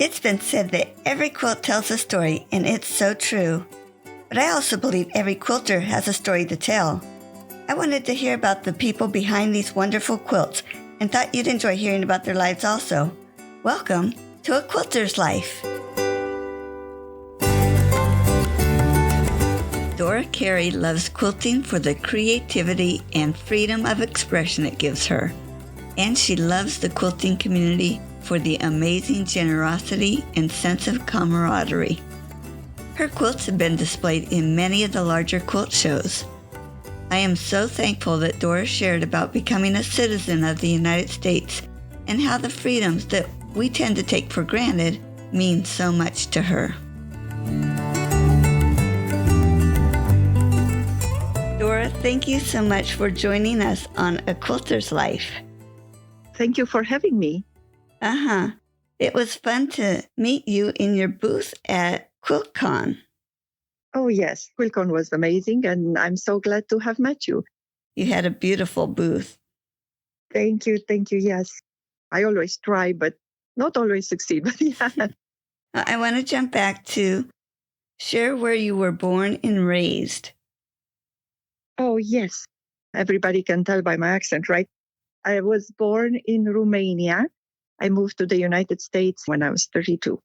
It's been said that every quilt tells a story, and it's so true. But I also believe every quilter has a story to tell. I wanted to hear about the people behind these wonderful quilts and thought you'd enjoy hearing about their lives also. Welcome to A Quilter's Life. Dora Cary loves quilting for the creativity and freedom of expression it gives her. And she loves the quilting community for the amazing generosity and sense of camaraderie. Her quilts have been displayed in many of the larger quilt shows. I am so thankful that Dora shared about becoming a citizen of the United States and how the freedoms that we tend to take for granted mean so much to her. Dora, thank you so much for joining us on A Quilter's Life. Thank you for having me. It was fun to meet you in your booth at QuiltCon. Oh, yes. QuiltCon was amazing, and I'm so glad to have met you. You had a beautiful booth. Thank you. Yes. I always try, but not always succeed. But yeah. I want to jump back to share where you were born and raised. Oh, yes. Everybody can tell by my accent, right? I was born in Romania. I moved to the United States when I was 32.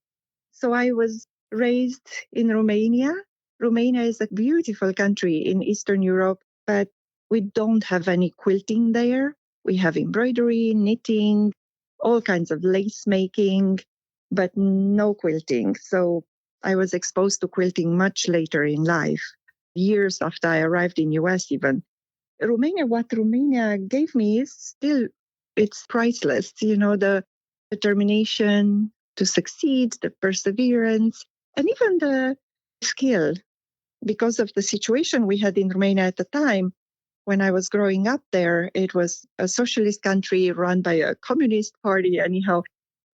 So I was raised in Romania. Romania is a beautiful country in Eastern Europe, but we don't have any quilting there. We have embroidery, knitting, all kinds of lace making, but no quilting. So I was exposed to quilting much later in life, years after I arrived in US even. What Romania gave me is still, it's priceless. The determination to succeed, the perseverance, and even the skill. Because of the situation we had in Romania at the time, when I was growing up there, it was a socialist country run by a communist party. Anyhow,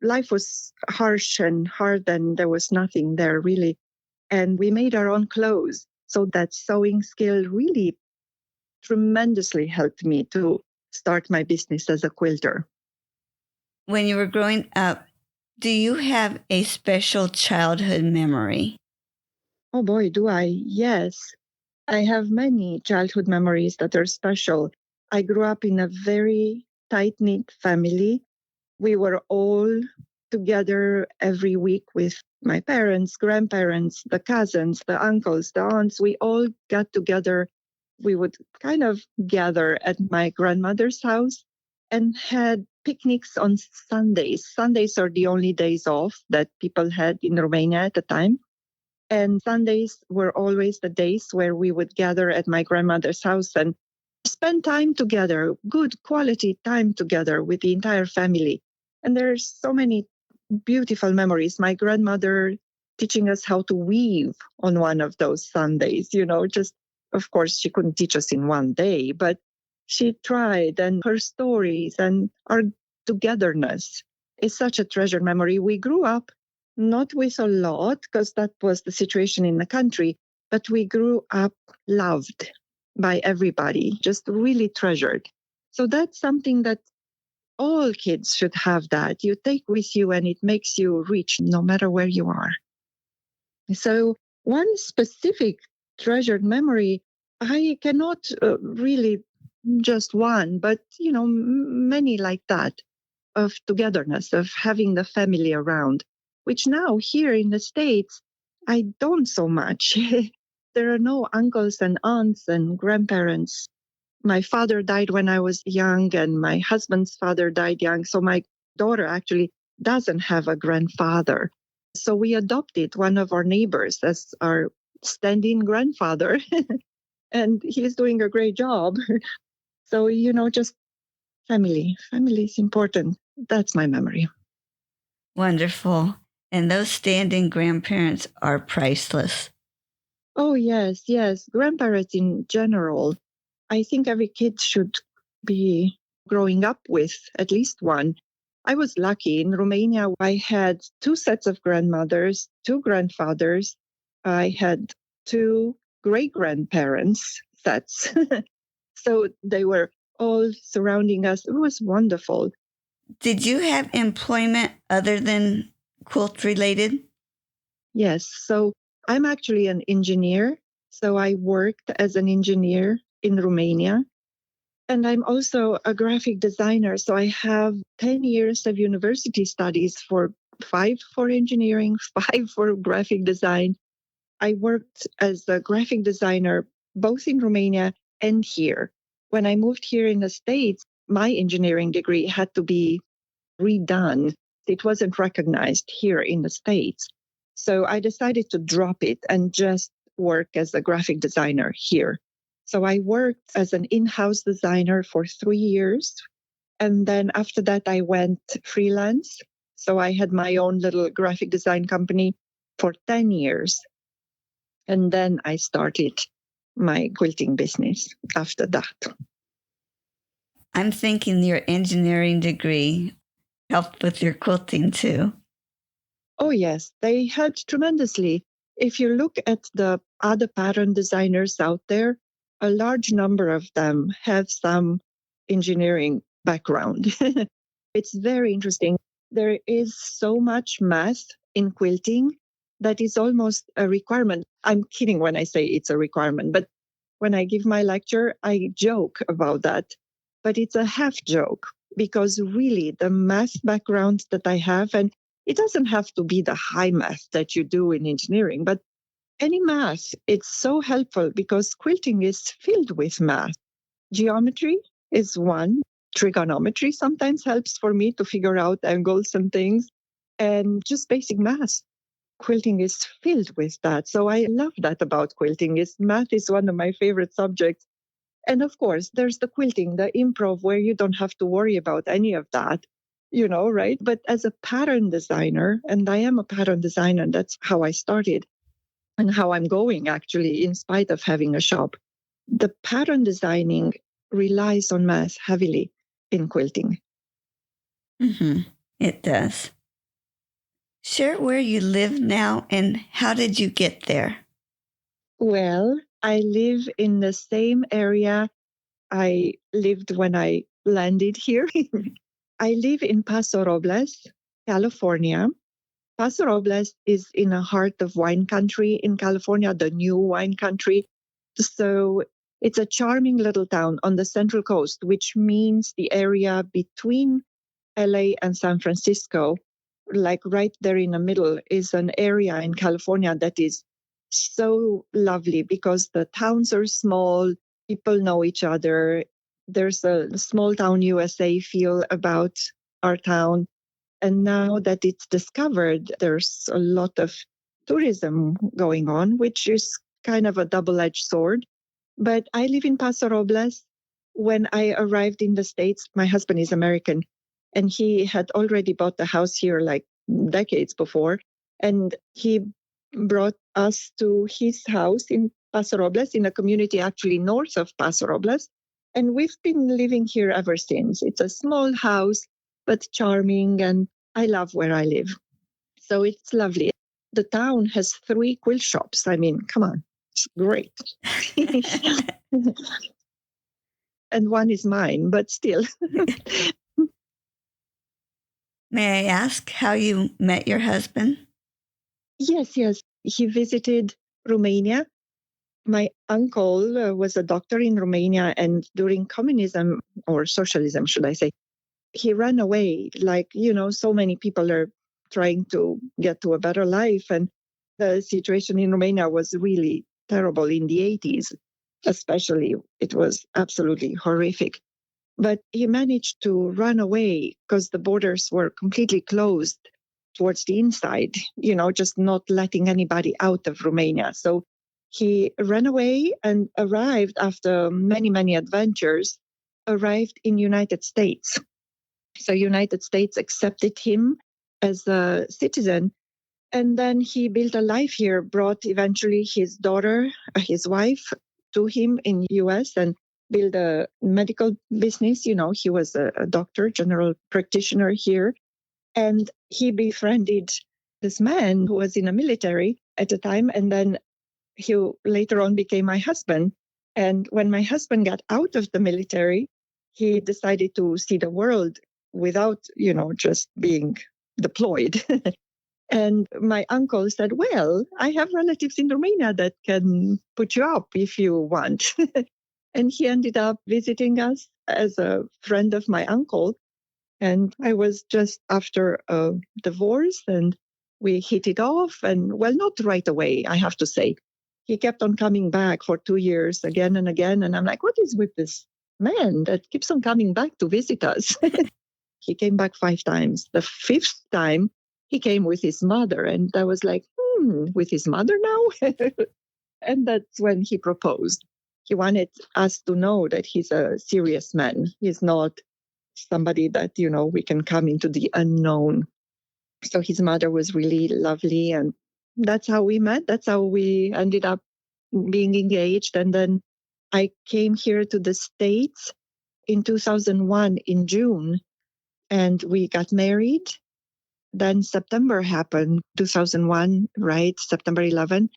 life was harsh and hard, and there was nothing there really. And we made our own clothes. So that sewing skill really tremendously helped me to start my business as a quilter. When you were growing up, do you have a special childhood memory? Oh boy, do I? Yes. I have many childhood memories that are special. I grew up in a very tight-knit family. We were all together every week with my parents, grandparents, the cousins, the uncles, the aunts. We all got together. We would kind of gather at my grandmother's house and had picnics on Sundays. Sundays are the only days off that people had in Romania at the time. And Sundays were always the days where we would gather at my grandmother's house and spend time together, good quality time together with the entire family. And there's so many beautiful memories. My grandmother teaching us how to weave on one of those Sundays, just, of course, she couldn't teach us in one day, but she tried, and her stories and our togetherness is such a treasured memory. We grew up not with a lot, because that was the situation in the country, but we grew up loved by everybody, just really treasured. So that's something that all kids should have, that you take with you, and it makes you rich no matter where you are. So one specific treasured memory, I cannot really just one, but many like that, of togetherness, of having the family around, which now here in the States, I don't so much. There are no uncles and aunts and grandparents. My father died when I was young, and my husband's father died young. So my daughter actually doesn't have a grandfather. So we adopted one of our neighbors as our stand-in grandfather. And he's doing a great job. So, just family. Family is important. That's my memory. Wonderful. And those stand-in grandparents are priceless. Oh, yes. Grandparents in general. I think every kid should be growing up with at least one. I was lucky. In Romania, I had 2 sets of grandmothers, 2 grandfathers. I had 2 great-grandparents sets. So they were all surrounding us. It was wonderful. Did you have employment other than quilt related? Yes. So I'm actually an engineer. So I worked as an engineer in Romania. And I'm also a graphic designer. So I have 10 years of university studies for 5 for engineering, 5 for graphic design. I worked as a graphic designer both in Romania and here. When I moved here in the States, my engineering degree had to be redone. It wasn't recognized here in the States. So I decided to drop it and just work as a graphic designer here. So I worked as an in house designer for 3 years. And then after that, I went freelance. So I had my own little graphic design company for 10 years. And then I started my quilting business after that. I'm thinking your engineering degree helped with your quilting too. Oh, yes, they helped tremendously. If you look at the other pattern designers out there, a large number of them have some engineering background. It's very interesting. There is so much math in quilting that is almost a requirement. I'm kidding when I say it's a requirement, but when I give my lecture, I joke about that. But it's a half joke because really the math background that I have, and it doesn't have to be the high math that you do in engineering, but any math, it's so helpful because quilting is filled with math. Geometry is one. Trigonometry sometimes helps for me to figure out angles and things, and just basic math. Quilting is filled with that. So I love that about quilting. Is math is one of my favorite subjects. And of course, there's the quilting, the improv, where you don't have to worry about any of that, right? But as a pattern designer, and I am a pattern designer, and that's how I started and how I'm going actually, in spite of having a shop. The pattern designing relies on math heavily in quilting. Mm-hmm. It does. Share where you live now and how did you get there? Well, I live in the same area I lived when I landed here. I live in Paso Robles, California. Paso Robles is in the heart of wine country in California, the new wine country. So it's a charming little town on the Central Coast, which means the area between LA and San Francisco, like right there in the middle, is an area in California that is so lovely because the towns are small, people know each other. There's a small town USA feel about our town. And now that it's discovered, there's a lot of tourism going on, which is kind of a double edged sword. But I live in Paso Robles. When I arrived in the States, my husband is American and he had already bought the house here like decades before. And he brought us to his house in Paso Robles, in a community actually north of Paso Robles. And we've been living here ever since. It's a small house, but charming. And I love where I live. So it's lovely. The town has 3 quilt shops. I mean, come on, it's great. And one is mine, but still. May I ask how you met your husband? Yes. He visited Romania. My uncle was a doctor in Romania, and during communism or socialism, should I say, he ran away. Like, so many people are trying to get to a better life. And the situation in Romania was really terrible in the 80s, especially. It was absolutely horrific. But he managed to run away because the borders were completely closed towards the inside, just not letting anybody out of Romania. So he ran away and arrived after many, many adventures, arrived in United States. So United States accepted him as a citizen. And then he built a life here, brought eventually his daughter, his wife, to him in US and built a medical business. He was a doctor, general practitioner here. And he befriended this man who was in the military at the time. And then he later on became my husband. And when my husband got out of the military, he decided to see the world without, just being deployed. And my uncle said, well, I have relatives in Romania that can put you up if you want. And he ended up visiting us as a friend of my uncle. And I was just after a divorce and we hit it off. And well, not right away, I have to say. He kept on coming back for 2 years again and again. And I'm like, what is with this man that keeps on coming back to visit us? He came back 5 times. The fifth time, he came with his mother. And I was like, with his mother now? And that's when he proposed. He wanted us to know that he's a serious man. He's not somebody that, we can come into the unknown. So his mother was really lovely. And that's how we met. That's how we ended up being engaged. And then I came here to the States in 2001 in June, and we got married. Then September happened, 2001, right? September 11.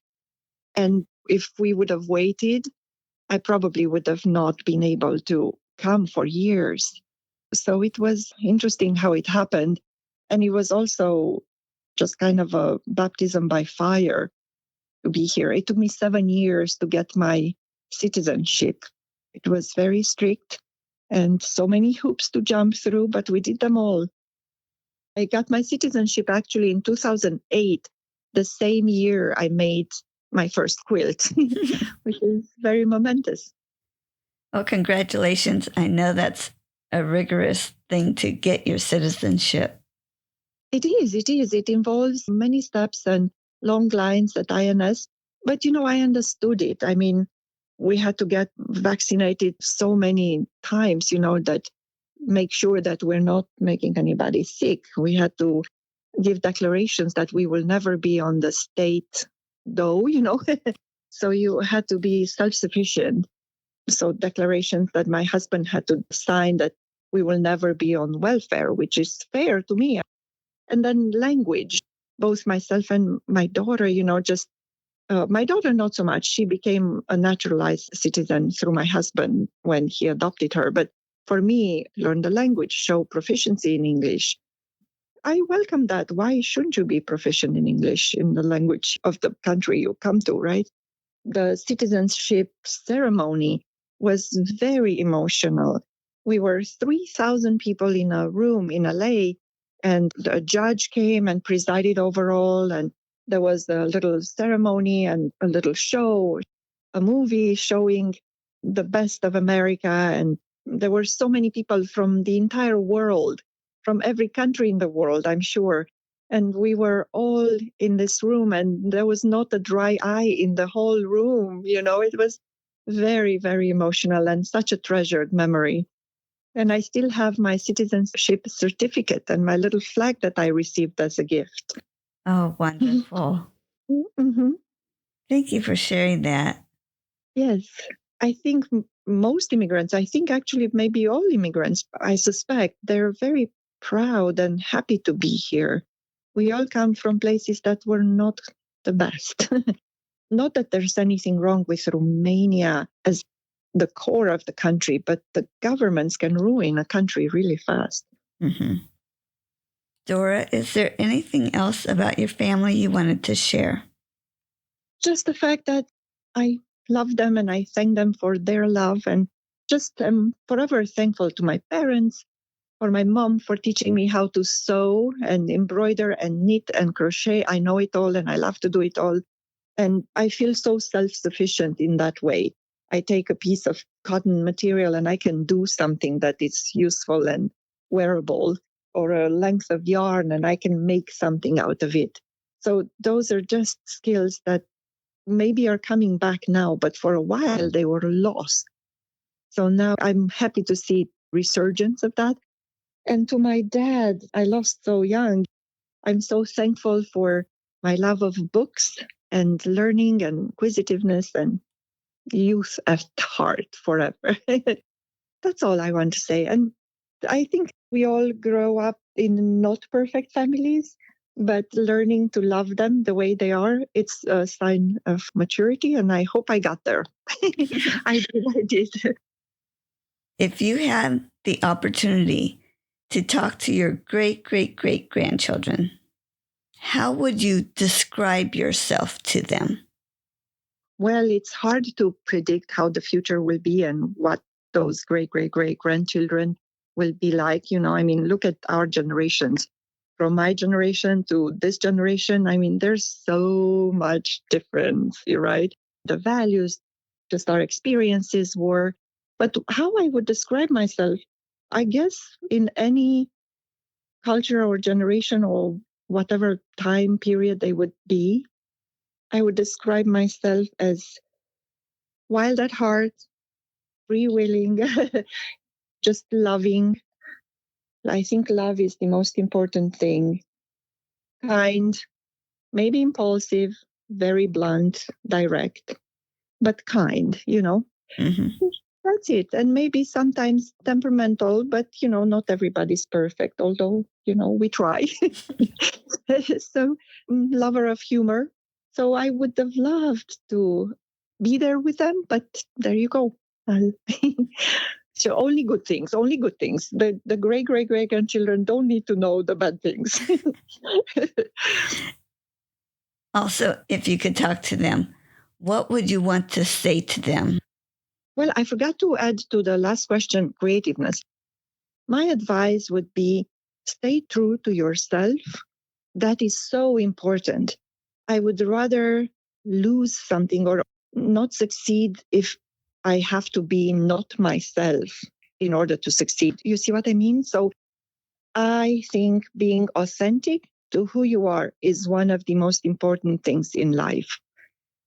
And if we would have waited, I probably would have not been able to come for years. So it was interesting how it happened. And it was also just kind of a baptism by fire to be here. It took me 7 years to get my citizenship. It was very strict and so many hoops to jump through, but we did them all. I got my citizenship actually in 2008, the same year I made my first quilt, which is very momentous. Well, congratulations. I know that's a rigorous thing to get your citizenship. It is. It involves many steps and long lines at INS. But, I understood it. I mean, we had to get vaccinated so many times, that make sure that we're not making anybody sick. We had to give declarations that we will never be on the state dough, So you had to be self-sufficient. So declarations that my husband had to sign that we will never be on welfare, which is fair to me. And then language, both myself and my daughter, my daughter, not so much. She became a naturalized citizen through my husband when he adopted her. But for me, learn the language, show proficiency in English. I welcome that. Why shouldn't you be proficient in English in the language of the country you come to, right? The citizenship ceremony was very emotional. We were 3,000 people in a room in LA, and the judge came and presided over all. And there was a little ceremony and a little show, a movie showing the best of America. And there were so many people from the entire world, from every country in the world, I'm sure. And we were all in this room, and there was not a dry eye in the whole room. It was very, very emotional and such a treasured memory. And I still have my citizenship certificate and my little flag that I received as a gift. Oh, wonderful. Mm-hmm. Thank you for sharing that. Yes. I think most immigrants, I think actually maybe all immigrants, I suspect, they're very proud and happy to be here. We all come from places that were not the best. Not that there's anything wrong with Romania as the core of the country, but the governments can ruin a country really fast. Mm-hmm. Dora, is there anything else about your family you wanted to share? Just the fact that I love them and I thank them for their love, and just am forever thankful to my parents, or my mom for teaching me how to sew and embroider and knit and crochet. I know it all and I love to do it all. And I feel so self-sufficient in that way. I take a piece of cotton material and I can do something that is useful and wearable, or a length of yarn and I can make something out of it. So those are just skills that maybe are coming back now, but for a while they were lost. So now I'm happy to see resurgence of that. And to my dad, I lost so young. I'm so thankful for my love of books and learning and inquisitiveness and youth at heart forever. That's all I want to say. And I think we all grow up in not perfect families, but learning to love them the way they are, it's a sign of maturity. And I hope I got there. I did. If you had the opportunity to talk to your great, great, great grandchildren, How would you describe yourself to them? Well, it's hard to predict how the future will be and what those great, great, great grandchildren will be like. I mean, look at our generations. From my generation to this generation, I mean, there's so much difference, right? The values, just our experiences were. But how I would describe myself, I guess in any culture or generation or whatever time period they would be, I would describe myself as wild at heart, freewheeling, just loving. I think love is the most important thing. Kind, maybe impulsive, very blunt, direct, but kind. Mm-hmm. That's it. And maybe sometimes temperamental, but not everybody's perfect, although, we try. So, lover of humor. So I would have loved to be there with them, but there you go. So only good things, only good things. The great, great, great grandchildren don't need to know the bad things. Also, if you could talk to them, what would you want to say to them? Well, I forgot to add to the last question, creativeness. My advice would be stay true to yourself. That is so important. I would rather lose something or not succeed if I have to be not myself in order to succeed. You see what I mean? So I think being authentic to who you are is one of the most important things in life.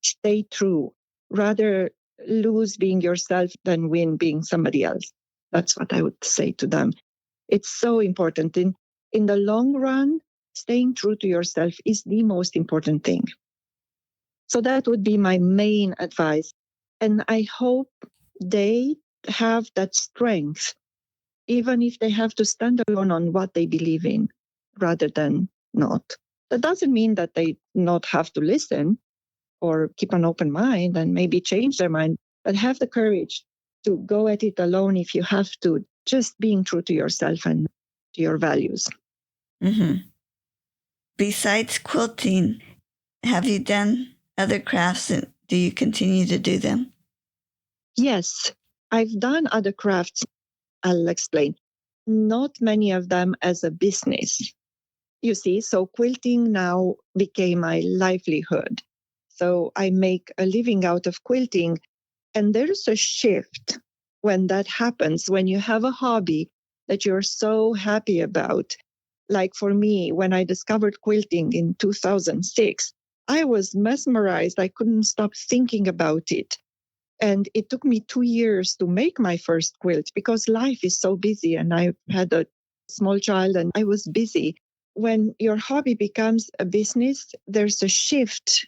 Stay true. Rather lose being yourself than win being somebody else. That's what I would say to them. It's so important. In the long run, staying true to yourself is the most important thing. So that would be my main advice. And I hope they have that strength, even if they have to stand alone on what they believe in rather than not. That doesn't mean that they not have to listen or keep an open mind and maybe change their mind, but have the courage to go at it alone if you have to, just being true to yourself and to your values. Mm-hmm. Besides quilting, have you done other crafts and do you continue to do them? Yes, I've done other crafts. I'll explain. Not many of them as a business. You see, so quilting now became my livelihood. So I make a living out of quilting. And there's a shift when that happens, when you have a hobby that you're so happy about. Like for me, when I discovered quilting in 2006, I was mesmerized. I couldn't stop thinking about it. And it took me 2 years to make my first quilt because life is so busy and I had a small child and I was busy. When your hobby becomes a business, there's a shift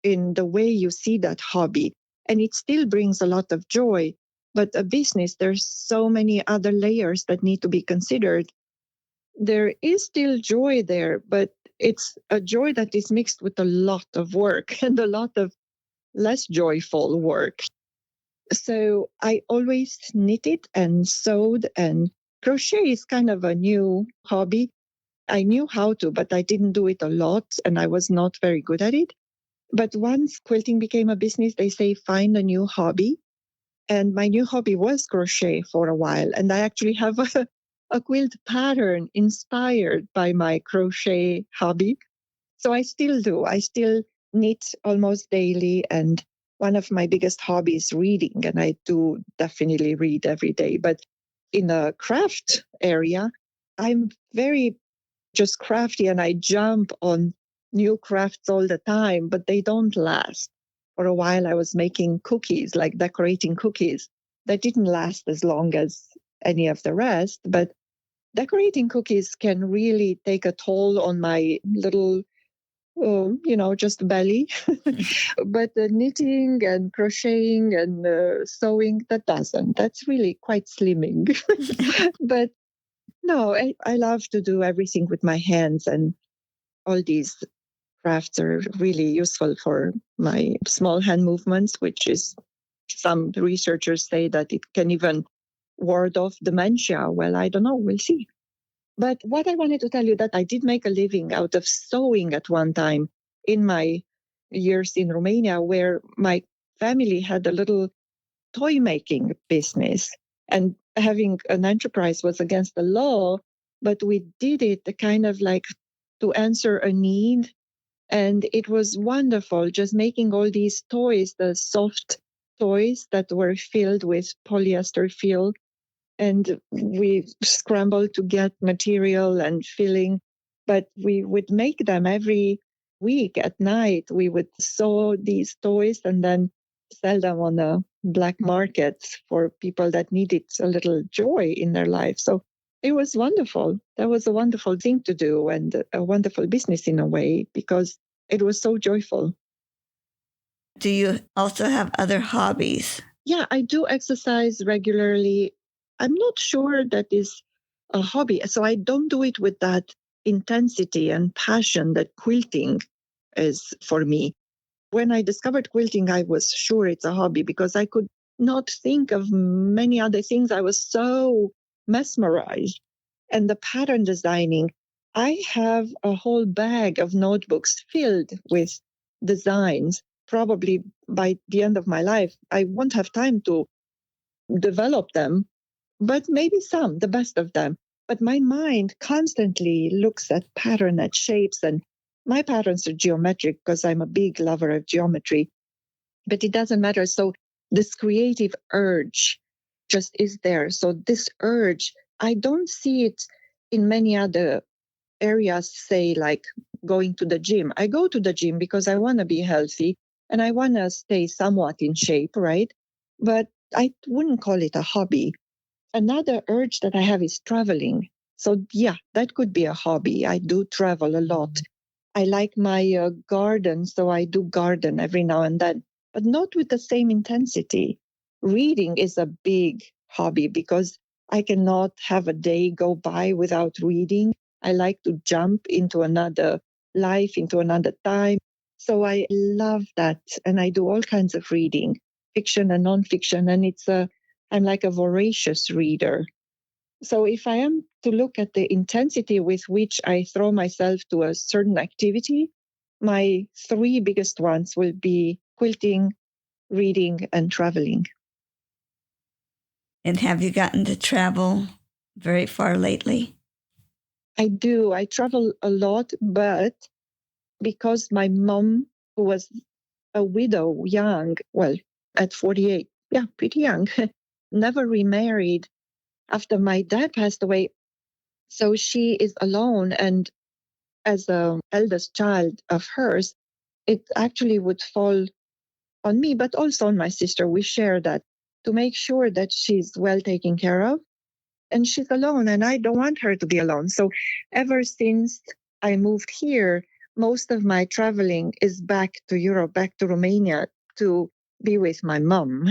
in the way you see that hobby. And it still brings a lot of joy. But a business, there's so many other layers that need to be considered. There is still joy there, but it's a joy that is mixed with a lot of work and a lot of less joyful work. So I always knitted and sewed, and crochet is kind of a new hobby. I knew how to, but I didn't do it a lot and I was not very good at it. But once quilting became a business, they say find a new hobby. And my new hobby was crochet for a while. And I actually have a quilt pattern inspired by my crochet hobby. So I still do. I still knit almost daily. And one of my biggest hobbies is reading. And I do definitely read every day. But in the craft area, I'm very just crafty and I jump on new crafts all the time, but they don't last. For a while, I was making cookies, like decorating cookies. That didn't last as long as any of the rest, but decorating cookies can really take a toll on my little, just belly. But knitting and crocheting and sewing, that doesn't. That's really quite slimming. But no, I love to do everything with my hands, and all these crafts are really useful for my small hand movements, which is some researchers say that it can even ward off dementia. Well, I don't know. We'll see. But what I wanted to tell you that I did make a living out of sewing at one time in my years in Romania, where my family had a little toy making business. And having an enterprise was against the law, but we did it kind of like to answer a need. And it was wonderful just making all these toys, the soft toys that were filled with polyester fill, and we scrambled to get material and filling, but we would make them every week at night. We would sew these toys and then sell them on the black market for people that needed a little joy in their life. So it was wonderful. That was a wonderful thing to do and a wonderful business in a way because it was so joyful. Do you also have other hobbies? Yeah, I do exercise regularly. I'm not sure that is a hobby. So I don't do it with that intensity and passion that quilting is for me. When I discovered quilting, I was sure it's a hobby because I could not think of many other things. I was so mesmerized. And the pattern designing, I have a whole bag of notebooks filled with designs. Probably by the end of my life, I won't have time to develop them, but maybe some, the best of them. But my mind constantly looks at pattern, at shapes, and my patterns are geometric because I'm a big lover of geometry, but it doesn't matter. So this creative urge just is there. So this urge, I don't see it in many other areas, say like going to the gym. I go to the gym because I want to be healthy and I want to stay somewhat in shape, right? But I wouldn't call it a hobby. Another urge that I have is traveling. So, yeah, that could be a hobby. I do travel a lot. I like my garden, so I do garden every now and then, but not with the same intensity. Reading is a big hobby because I cannot have a day go by without reading. I like to jump into another life, into another time. So I love that. And I do all kinds of reading, fiction and nonfiction. And I'm like a voracious reader. So if I am to look at the intensity with which I throw myself to a certain activity, my three biggest ones will be quilting, reading, and traveling. And have you gotten to travel very far lately? I do. I travel a lot, but because my mom, who was a widow young, well, at 48, yeah, pretty young, never remarried after my dad passed away. So she is alone. And as the eldest child of hers, it actually would fall on me, but also on my sister. We share that to make sure that she's well taken care of. And she's alone, and I don't want her to be alone. So ever since I moved here, most of my traveling is back to Europe, back to Romania to be with my mom.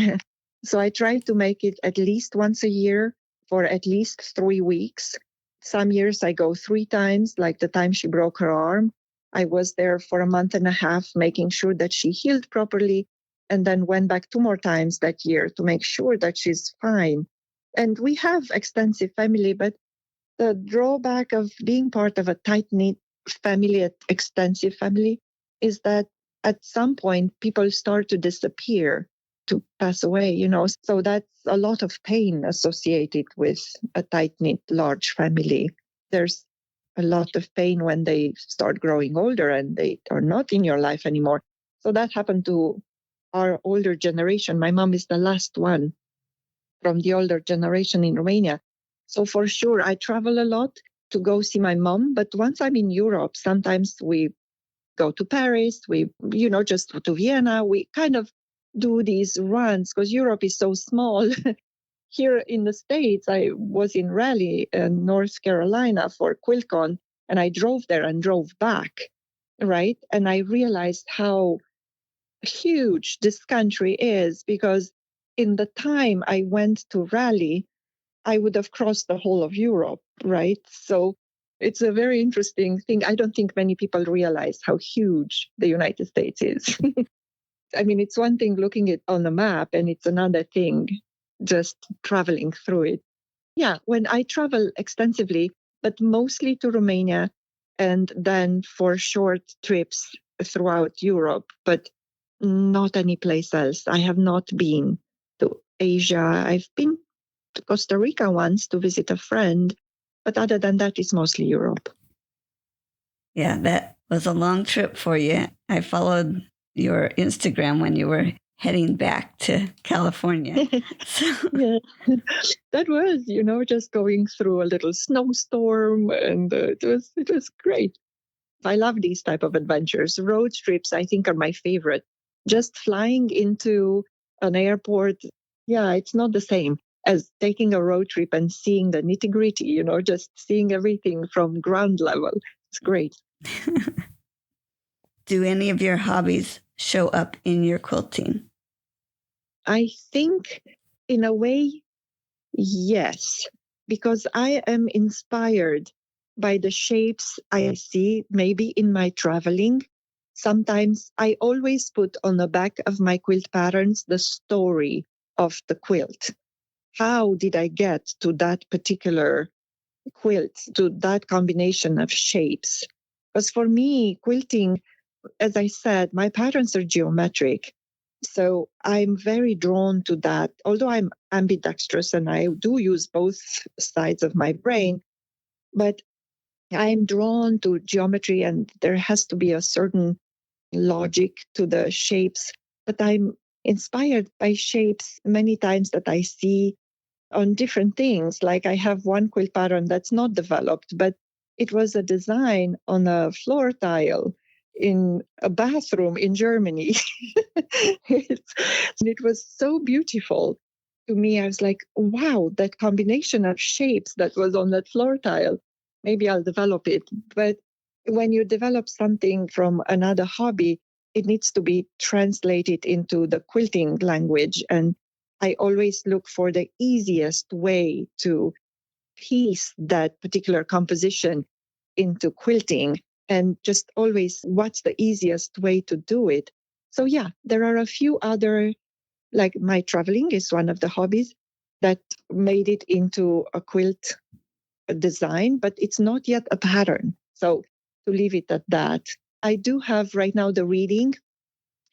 So I try to make it at least once a year for at least 3 weeks. Some years I go 3 times, like the time she broke her arm. I was there for a month and a half, making sure that she healed properly, and then went back 2 more times that year to make sure that she's fine. And we have extensive family, but the drawback of being part of a tight knit family, extensive family, is that at some point people start to disappear, to pass away. So that's a lot of pain associated with a tight knit large family. There's a lot of pain when they start growing older and they are not in your life anymore. So that happened to our older generation. My mom is the last one from the older generation in Romania. So for sure, I travel a lot to go see my mom. But once I'm in Europe, sometimes we go to Paris, just to Vienna. We kind of do these runs because Europe is so small. Here in the States, I was in Raleigh, North Carolina for QuiltCon, and I drove there and drove back, right? And I realized how huge this country is because in the time I went to Raleigh, I would have crossed the whole of Europe, right? So it's a very interesting thing. I don't think many people realize how huge the United States is. I mean, it's one thing looking it on a map, and it's another thing just traveling through it. Yeah, when I travel extensively, but mostly to Romania and then for short trips throughout Europe, but not any place else. I have not been to Asia. I've been to Costa Rica once to visit a friend, but other than that, it's mostly Europe. Yeah, that was a long trip for you. I followed your Instagram when you were heading back to California. So, Yeah, that was, just going through a little snowstorm, and it was great. I love these type of adventures. Road trips, I think, are my favorite. Just flying into an airport, yeah, it's not the same as taking a road trip and seeing the nitty gritty, just seeing everything from ground level. It's great. do any of your hobbies show up in your quilting? I think, in a way, yes, because I am inspired by the shapes I see, maybe in my traveling. Sometimes I always put on the back of my quilt patterns the story of the quilt. How did I get to that particular quilt, to that combination of shapes? Because for me, quilting, as I said, my patterns are geometric. So I'm very drawn to that. Although I'm ambidextrous and I do use both sides of my brain, but I'm drawn to geometry and there has to be a certain logic to the shapes. But I'm inspired by shapes many times that I see on different things. Like I have one quilt pattern that's not developed, but it was a design on a floor tile in a bathroom in Germany. And it was so beautiful to me. I was like, wow, that combination of shapes that was on that floor tile. Maybe I'll develop it. But when you develop something from another hobby, it needs to be translated into the quilting language. And I always look for the easiest way to piece that particular composition into quilting and just always what's the easiest way to do it. So, yeah, there are a few other, like my traveling is one of the hobbies that made it into a quilt design, but it's not yet a pattern. So, to leave it at that, I do have right now the reading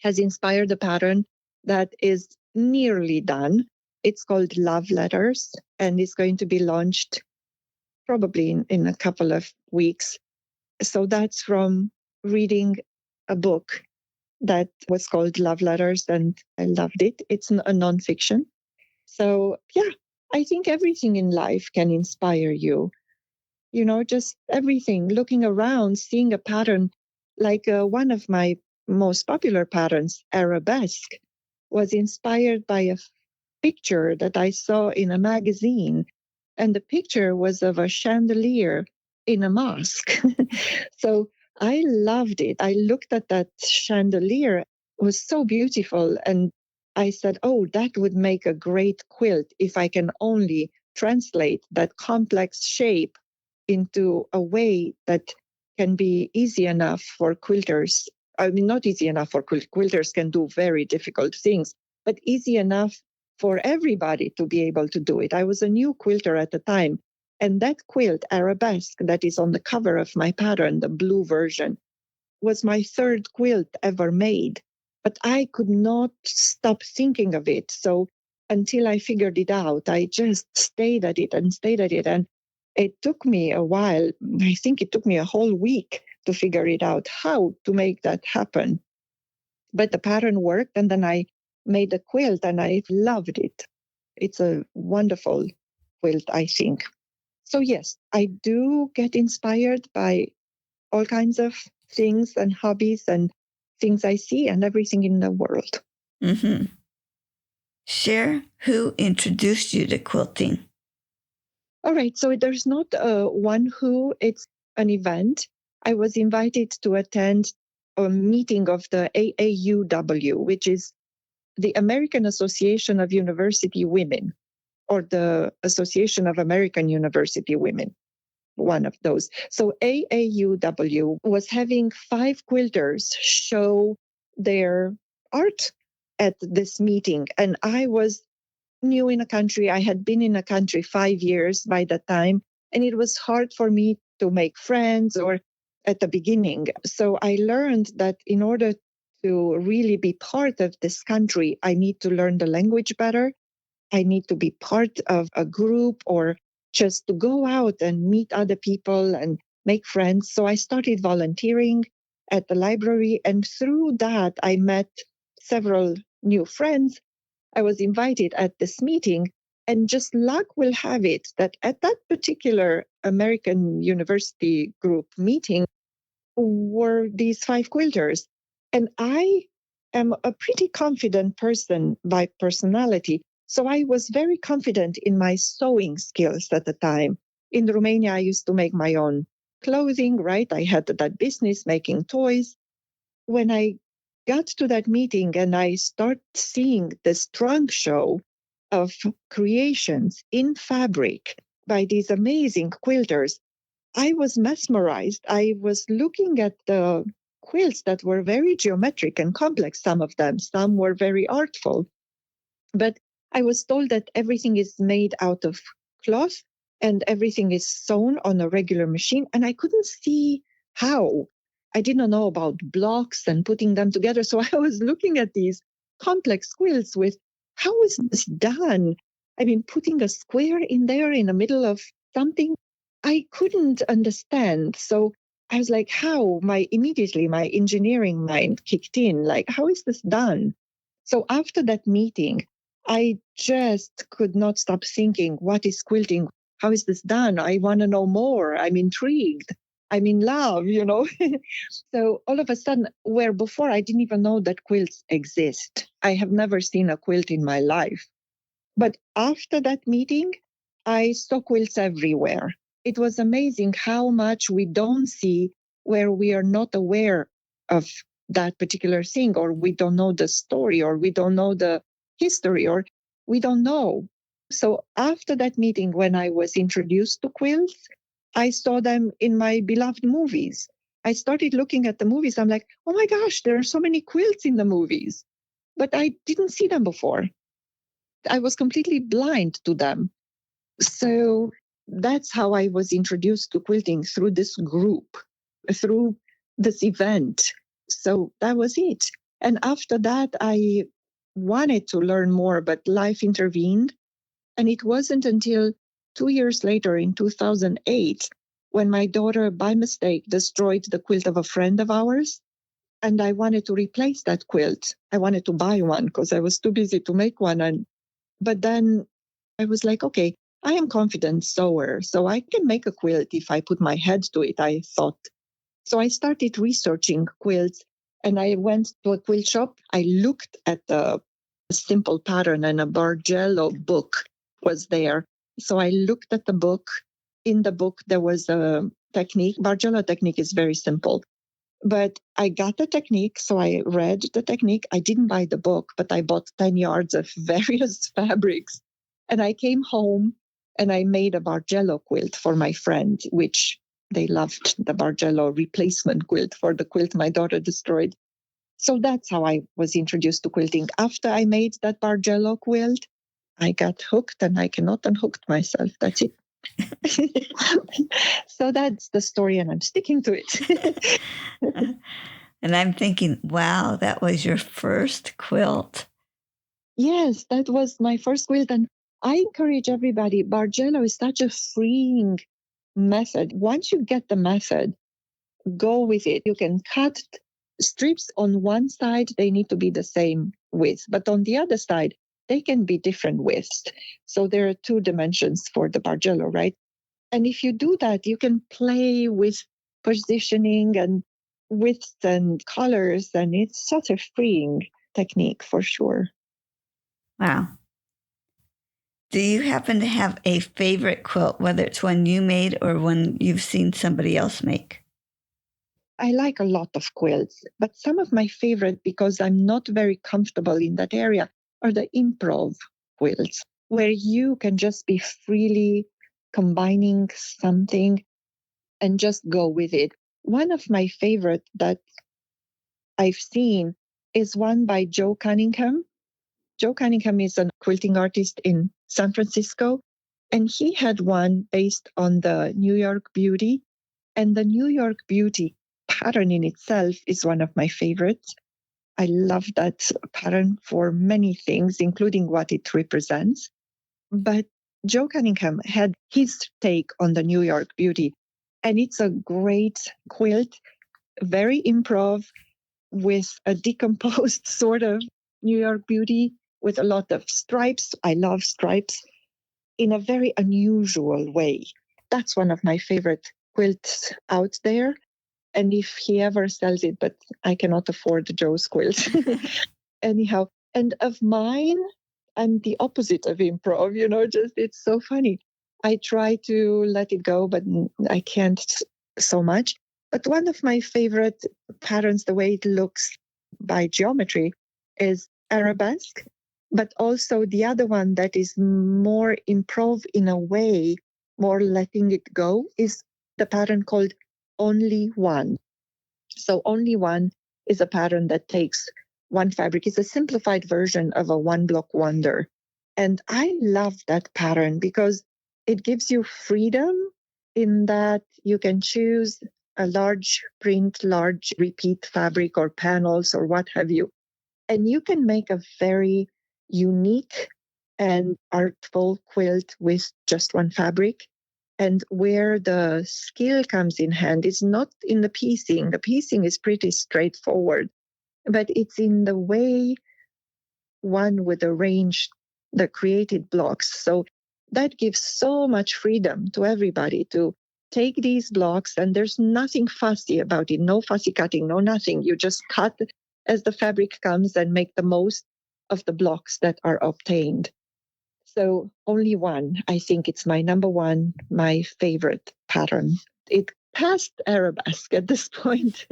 has inspired a pattern that is nearly done. It's called Love Letters, and it's going to be launched probably in a couple of weeks. So that's from reading a book that was called Love Letters, and I loved it. It's a nonfiction. So, yeah, I think everything in life can inspire you. Just everything, looking around, seeing a pattern. Like one of my most popular patterns, arabesque, was inspired by a picture that I saw in a magazine. And the picture was of a chandelier in a mosque. So I loved it. I looked at that chandelier, it was so beautiful. And I said, oh, that would make a great quilt if I can only translate that complex shape into a way that can be easy enough for quilters. I mean, not easy enough for quilters can do very difficult things, but easy enough for everybody to be able to do it. I was a new quilter at the time. And that quilt, arabesque, that is on the cover of my pattern, the blue version, was my third quilt ever made. But I could not stop thinking of it. So until I figured it out, I just stayed at it and stayed at it. And it took me a while. I think it took me a whole week to figure it out how to make that happen. But the pattern worked, and then I made a quilt and I loved it. It's a wonderful quilt, I think. So, yes, I do get inspired by all kinds of things and hobbies and things I see and everything in the world. Mm-hmm. Share who introduced you to quilting. All right. So there's not one who, it's an event. I was invited to attend a meeting of the AAUW, which is the American Association of University Women, or the Association of American University Women, one of those. So AAUW was having 5 quilters show their art at this meeting. And I was new in a country. I had been in a country 5 years by that time. And it was hard for me to make friends or at the beginning. So I learned that in order to really be part of this country, I need to learn the language better. I need to be part of a group or just to go out and meet other people and make friends. So I started volunteering at the library. And through that, I met several new friends. I was invited at this meeting. And just luck will have it that at that particular American University group meeting were these 5 quilters. And I am a pretty confident person by personality. So I was very confident in my sewing skills at the time. In Romania, I used to make my own clothing, right? I had that business making toys. When I got to that meeting and I start seeing this trunk show of creations in fabric by these amazing quilters, I was mesmerized. I was looking at the quilts that were very geometric and complex, some of them. Some were very artful. But I was told that everything is made out of cloth and everything is sewn on a regular machine. And I couldn't see how. I didn't know about blocks and putting them together. So I was looking at these complex quilts with how is this done? I mean, putting a square in there in the middle of something I couldn't understand. So I was like, how? Immediately my engineering mind kicked in. Like, how is this done? So after that meeting, I just could not stop thinking, what is quilting? How is this done? I want to know more. I'm intrigued. I'm in love. So all of a sudden, where before I didn't even know that quilts exist, I have never seen a quilt in my life. But after that meeting, I saw quilts everywhere. It was amazing how much we don't see where we are not aware of that particular thing, or we don't know the story, or we don't know the history, or we don't know. So after that meeting, when I was introduced to quilts, I saw them in my beloved movies. I started looking at the movies. I'm like, oh my gosh, there are so many quilts in the movies. But I didn't see them before. I was completely blind to them. So that's how I was introduced to quilting, through this group, through this event. So that was it. And after that, I wanted to learn more, but life intervened. And it wasn't until 2 years later, in 2008, when my daughter, by mistake, destroyed the quilt of a friend of ours. And I wanted to replace that quilt. I wanted to buy one because I was too busy to make one. But then I was like, okay, I am confident sewer, so I can make a quilt if I put my head to it, I thought. So I started researching quilts, and I went to a quilt shop. I looked at the simple pattern, and a Bargello book was there. So I looked at the book. In the book, there was a technique. Bargello technique is very simple. But I got the technique, so I read the technique. I didn't buy the book, but I bought 10 yards of various fabrics. And I came home and I made a Bargello quilt for my friend, which they loved, the Bargello replacement quilt for the quilt my daughter destroyed. So that's how I was introduced to quilting. After I made that Bargello quilt, I got hooked and I cannot unhook myself. That's it. So that's the story, and I'm sticking to it. And I'm thinking, wow, that was your first quilt. Yes, that was my first quilt. And I encourage everybody, Bargello is such a freeing method. Once you get the method, go with it. You can cut strips on one side, they need to be the same width, but on the other side, they can be different widths. So there are 2 dimensions for the Bargello, right? And if you do that, you can play with positioning and widths and colors, and it's such a freeing technique for sure. Wow. Do you happen to have a favorite quilt, whether it's one you made or one you've seen somebody else make? I like a lot of quilts, but some of my favorite, because I'm not very comfortable in that area, are the improv quilts, where you can just be freely combining something and just go with it. One of my favorite that I've seen is one by Joe Cunningham. Joe Cunningham is a quilting artist in San Francisco. And he had one based on the New York Beauty. And the New York Beauty pattern in itself is one of my favorites. I love that pattern for many things, including what it represents. But Joe Cunningham had his take on the New York Beauty. And it's a great quilt, very improv, with a decomposed sort of New York Beauty with a lot of stripes. I love stripes in a very unusual way. That's one of my favorite quilts out there. And if he ever sells it, but I cannot afford Joe's quilt. Anyhow, and of mine, I'm the opposite of improv, just it's so funny. I try to let it go, but I can't so much. But one of my favorite patterns, the way it looks by geometry, is arabesque. But also the other one that is more improv in a way, more letting it go, is the pattern called Only One. So Only One is a pattern that takes one fabric. It's a simplified version of a one block wonder. And I love that pattern because it gives you freedom in that you can choose a large print, large repeat fabric or panels or what have you. And you can make a very unique and artful quilt with just one fabric. And where the skill comes in hand is not in the piecing. The piecing is pretty straightforward, but it's in the way one would arrange the created blocks. So that gives so much freedom to everybody to take these blocks, and there's nothing fussy about it, no fussy cutting, no nothing. You just cut as the fabric comes and make the most of the blocks that are obtained. So Only One, I think it's my number one, my favorite pattern. It passed arabesque at this point.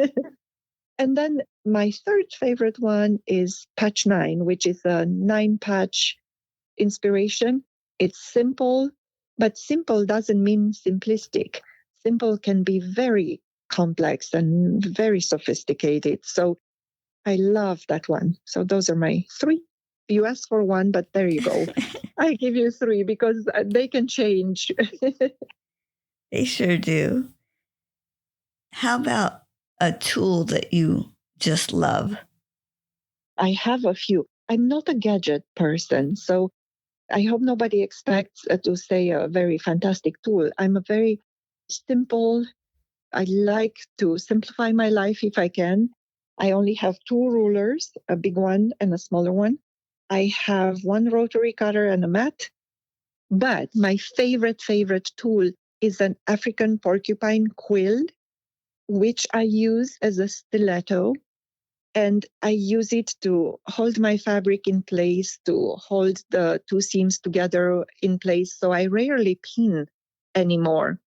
And then my third favorite one is Patch 9, which is a 9-patch inspiration. It's simple, but simple doesn't mean simplistic. Simple can be very complex and very sophisticated. So I love that one. So those are my three. You asked for one, but there you go. I give you three because they can change. They sure do. How about a tool that you just love? I have a few. I'm not a gadget person, so I hope nobody expects to say a very fantastic tool. I'm a very simple, I like to simplify my life if I can. I only have two rulers, a big one and a smaller one. I have one rotary cutter and a mat. But my favorite tool is an African porcupine quill, which I use as a stiletto. And I use it to hold my fabric in place, to hold the two seams together in place. So I rarely pin anymore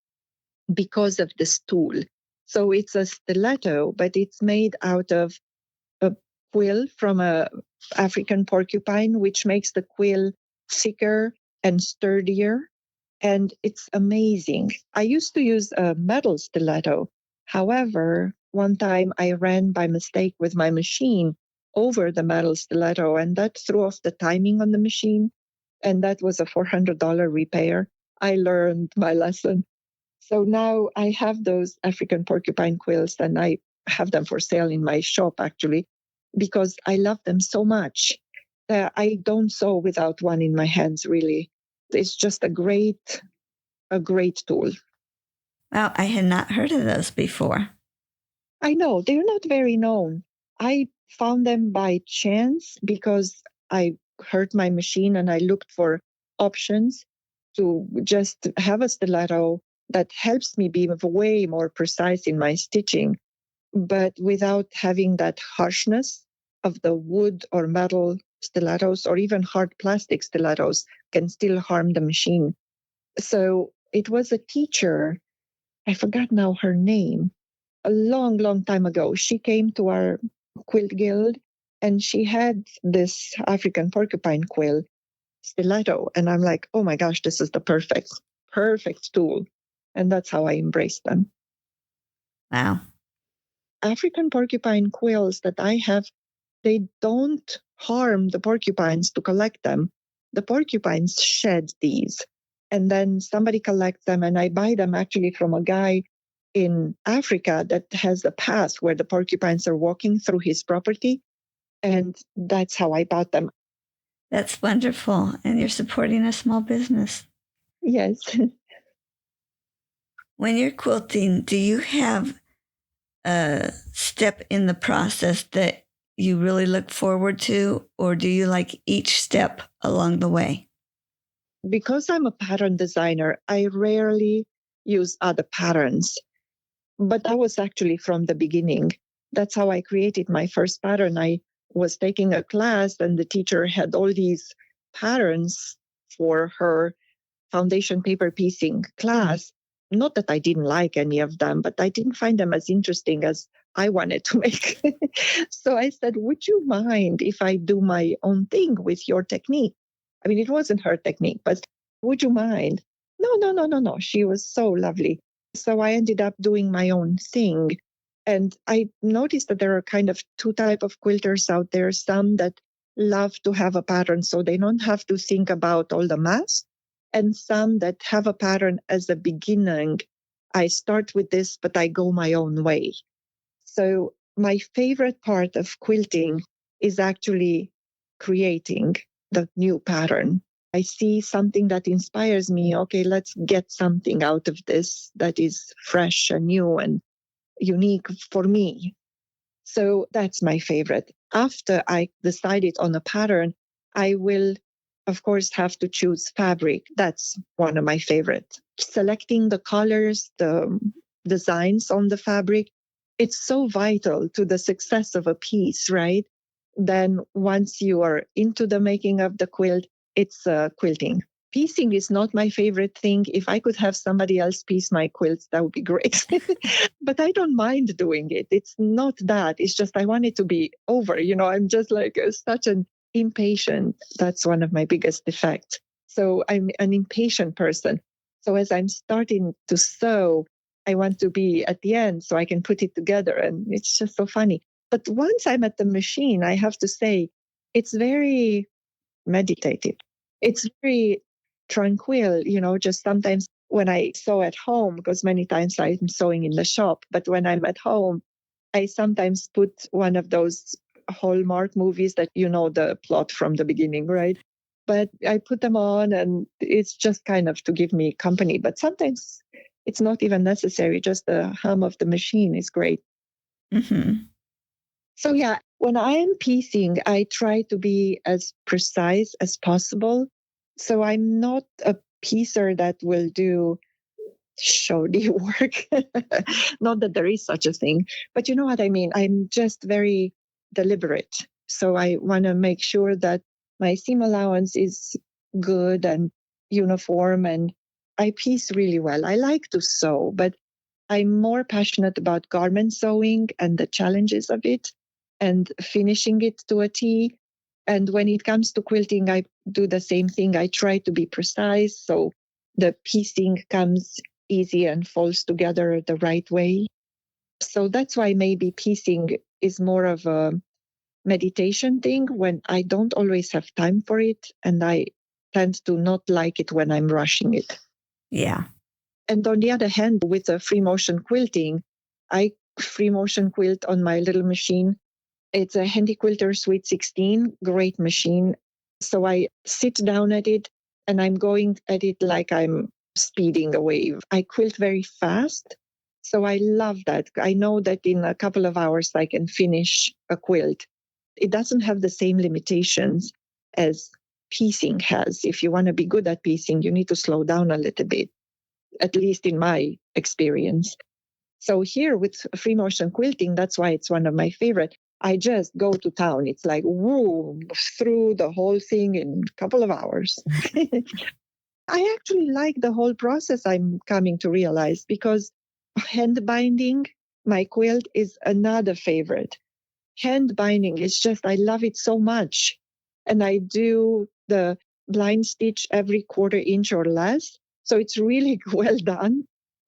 because of this tool. So it's a stiletto, but it's made out of a quill from a African porcupine, which makes the quill thicker and sturdier. And it's amazing. I used to use a metal stiletto. However, one time I ran by mistake with my machine over the metal stiletto, and that threw off the timing on the machine. And that was a $400 repair. I learned my lesson. So now I have those African porcupine quills, and I have them for sale in my shop, actually, because I love them so much that I don't sew without one in my hands, really. It's just a great tool. Well, I had not heard of those before. I know they're not very known. I found them by chance because I hurt my machine and I looked for options to just have a stiletto that helps me be way more precise in my stitching, but without having that harshness of the wood or metal stilettos, or even hard plastic stilettos can still harm the machine. So it was a teacher, I forgot now her name, a long time ago. She came to our quilt guild and she had this African porcupine quill stiletto. And I'm like, oh my gosh, this is the perfect tool. And that's how I embraced them. Wow. African porcupine quills that I have, they don't harm the porcupines to collect them. The porcupines shed these. and then somebody collects them, and I buy them actually from a guy in Africa that has a path where the porcupines are walking through his property. And that's how I bought them. That's wonderful. And you're supporting a small business. Yes. When you're quilting, do you have a step in the process that you really look forward to, or do you like each step along the way? Because I'm a pattern designer, I rarely use other patterns. But that was actually from the beginning. That's how I created my first pattern. I was taking a class, and the teacher had all these patterns for her foundation paper piecing class. Not that I didn't like any of them, but I didn't find them as interesting as I wanted to make. So I said, would you mind if I do my own thing with your technique? I mean, it wasn't her technique, but would you mind? No, no, no, no, no. She was so lovely. So I ended up doing my own thing. And I noticed that there are kind of two type of quilters out there. Some that love to have a pattern so they don't have to think about all the math, and some that have a pattern as a beginning. I start with this, but I go my own way. So my favorite part of quilting is actually creating the new pattern. I see something that inspires me. Okay, let's get something out of this that is fresh and new and unique for me. So that's my favorite. After I decided on a pattern, I will, of course, have to choose fabric. That's one of my favorite. Selecting the colors, the designs on the fabric, it's so vital to the success of a piece, right? Then once you are into the making of the quilt, it's quilting. Piecing is not my favorite thing. If I could have somebody else piece my quilts, that would be great. But I don't mind doing it. It's not that. It's just I want it to be over. I'm just like such an impatient. That's one of my biggest defects. So I'm an impatient person. So as I'm starting to sew, I want to be at the end so I can put it together. And it's just so funny. But once I'm at the machine, I have to say, it's very meditative. It's very tranquil, just sometimes when I sew at home, because many times I'm sewing in the shop, but when I'm at home, I sometimes put one of those Hallmark movies that the plot from the beginning, right? But I put them on, and it's just kind of to give me company. But sometimes it's not even necessary. Just the hum of the machine is great. Mm-hmm. So yeah, when I'm piecing, I try to be as precise as possible. So I'm not a piecer that will do shoddy work. Not that there is such a thing, but you know what I mean? I'm just very deliberate. So I want to make sure that my seam allowance is good and uniform, and I piece really well. I like to sew, but I'm more passionate about garment sewing and the challenges of it and finishing it to a T. And when it comes to quilting, I do the same thing. I try to be precise so the piecing comes easy and falls together the right way. So that's why maybe piecing is more of a meditation thing when I don't always have time for it, and I tend to not like it when I'm rushing it. Yeah. And on the other hand, with a free motion quilting, I free motion quilt on my little machine. It's a Handy Quilter Sweet 16, great machine. So I sit down at it and I'm going at it like I'm speeding away. I quilt very fast. So I love that. I know that in a couple of hours I can finish a quilt. It doesn't have the same limitations as piecing has. If you want to be good at piecing, you need to slow down a little bit, at least in my experience. So here with free motion quilting, that's why it's one of my favorite. I just go to town. It's like, woo, through the whole thing in a couple of hours. I actually like the whole process, I'm coming to realize, because hand binding my quilt is another favorite. Hand binding is just, I love it so much. And I do the blind stitch every quarter inch or less. So it's really well done.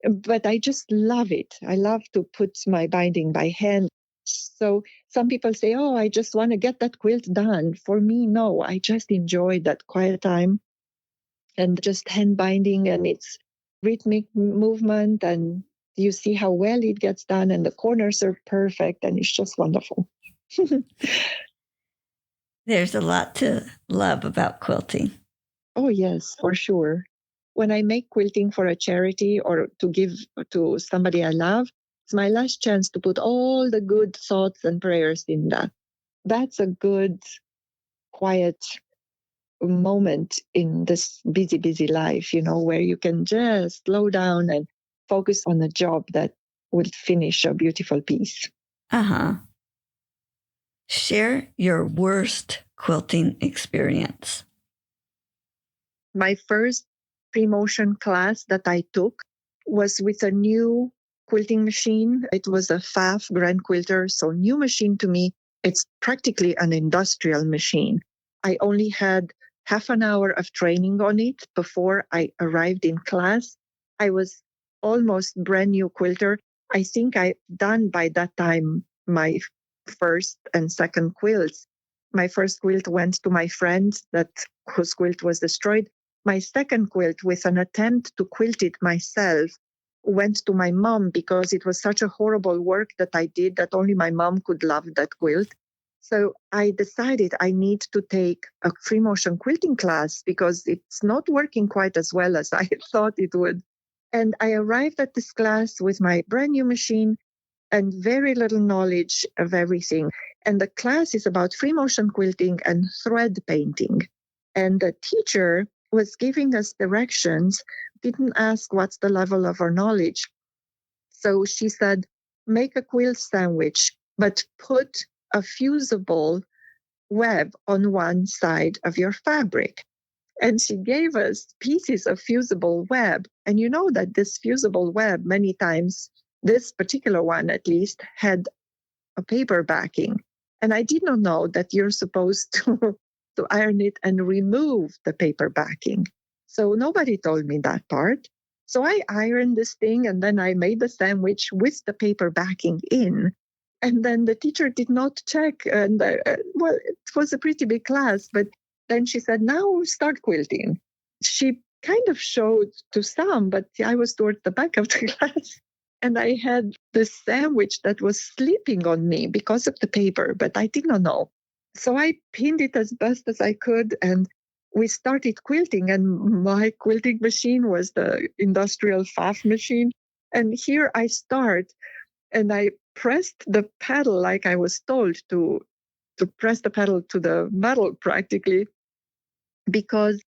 But I just love it. I love to put my binding by hand. So some people say, oh, I just want to get that quilt done. For me, no, I just enjoy that quiet time. and just hand binding, and it's rhythmic movement, and you see how well it gets done, and the corners are perfect, and it's just wonderful. There's a lot to love about quilting. Oh, yes, for sure. When I make quilting for a charity or to give to somebody I love, it's my last chance to put all the good thoughts and prayers in that. That's a good, quiet moment in this busy, busy life, where you can just slow down and focus on a job that will finish a beautiful piece. Uh-huh. Share your worst quilting experience. My first pre-motion class that I took was with a new quilting machine. It was a Pfaff Grand Quilter, so new machine to me. It's practically an industrial machine. I only had half an hour of training on it before I arrived in class. I was almost brand new quilter. I think I'd done by that time my first and second quilts. My first quilt went to my friend whose quilt was destroyed. My second quilt, with an attempt to quilt it myself, went to my mom because it was such a horrible work that I did that only my mom could love that quilt. So I decided I need to take a free motion quilting class because it's not working quite as well as I thought it would. And I arrived at this class with my brand new machine and very little knowledge of everything. And the class is about free motion quilting and thread painting. And the teacher was giving us directions, didn't ask what's the level of our knowledge. So she said, make a quilt sandwich, but put a fusible web on one side of your fabric. And she gave us pieces of fusible web. And you know that this fusible web, many times, this particular one at least, had a paper backing. And I did not know that you're supposed to iron it and remove the paper backing. So nobody told me that part. So I ironed this thing and then I made the sandwich with the paper backing in. And then the teacher did not check. And well, it was a pretty big class, but then she said, now start quilting. She kind of showed to some, but I was towards the back of the class. And I had this sandwich that was slipping on me because of the paper, but I did not know. So I pinned it as best as I could, and we started quilting. And my quilting machine was the industrial Pfaff machine. And here I start, and I pressed the pedal like I was told to press the pedal to the metal practically, because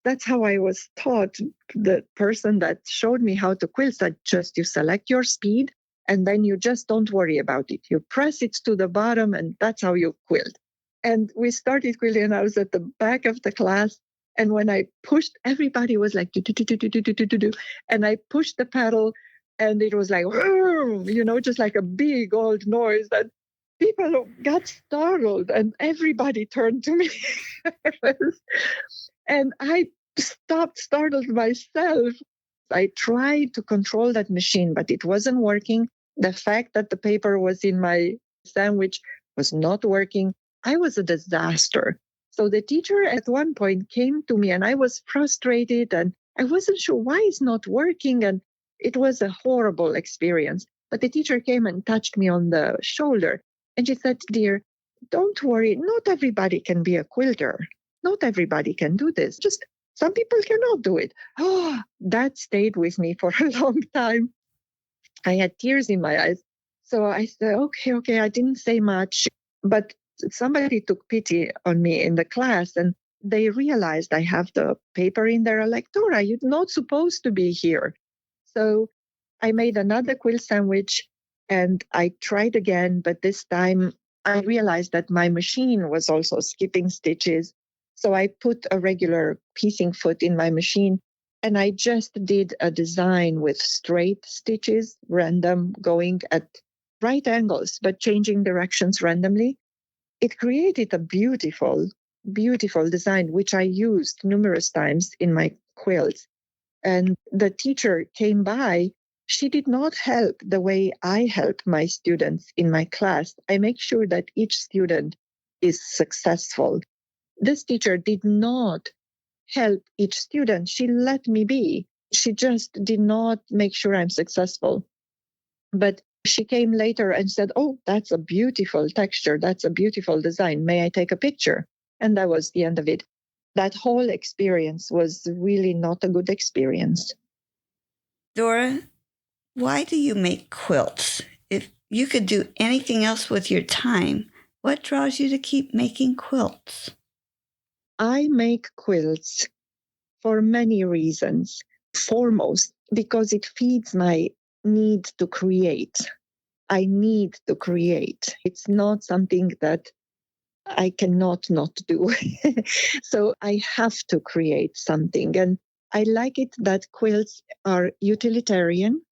that's how I was taught. The person that showed me how to quilt said, just you select your speed and then you just don't worry about it. You press it to the bottom and that's how you quilt. And we started quilting and I was at the back of the class. And when I pushed, everybody was like, do, do, do, do, do, do, do, do, do. And I pushed the pedal and it was like, just like a big old noise that people got startled and everybody turned to me. And I stopped startled myself. I tried to control that machine, but it wasn't working. The fact that the paper was in my sandwich was not working. I was a disaster. So the teacher at one point came to me and I was frustrated and I wasn't sure why it's not working. And it was a horrible experience. But the teacher came and touched me on the shoulder and she said, dear, don't worry. Not everybody can be a quilter. Not everybody can do this. Just some people cannot do it. Oh, that stayed with me for a long time. I had tears in my eyes. So I said, okay. I didn't say much, but somebody took pity on me in the class and they realized I have the paper in there. Like, Dora, you're not supposed to be here. So I made another quilt sandwich and I tried again, but this time I realized that my machine was also skipping stitches. So I put a regular piecing foot in my machine and I just did a design with straight stitches, random, going at right angles, but changing directions randomly. It created a beautiful, beautiful design, which I used numerous times in my quilts. And the teacher came by. She did not help the way I help my students in my class. I make sure that each student is successful. This teacher did not help each student. She let me be. She just did not make sure I'm successful. But she came later and said, "Oh, that's a beautiful texture. That's a beautiful design. May I take a picture?" And that was the end of it. That whole experience was really not a good experience. Dora, why do you make quilts? If you could do anything else with your time, what draws you to keep making quilts? I make quilts for many reasons. Foremost, because it feeds my need to create. I need to create. It's not something that I cannot not do. So I have to create something. And I like it that quilts are utilitarian.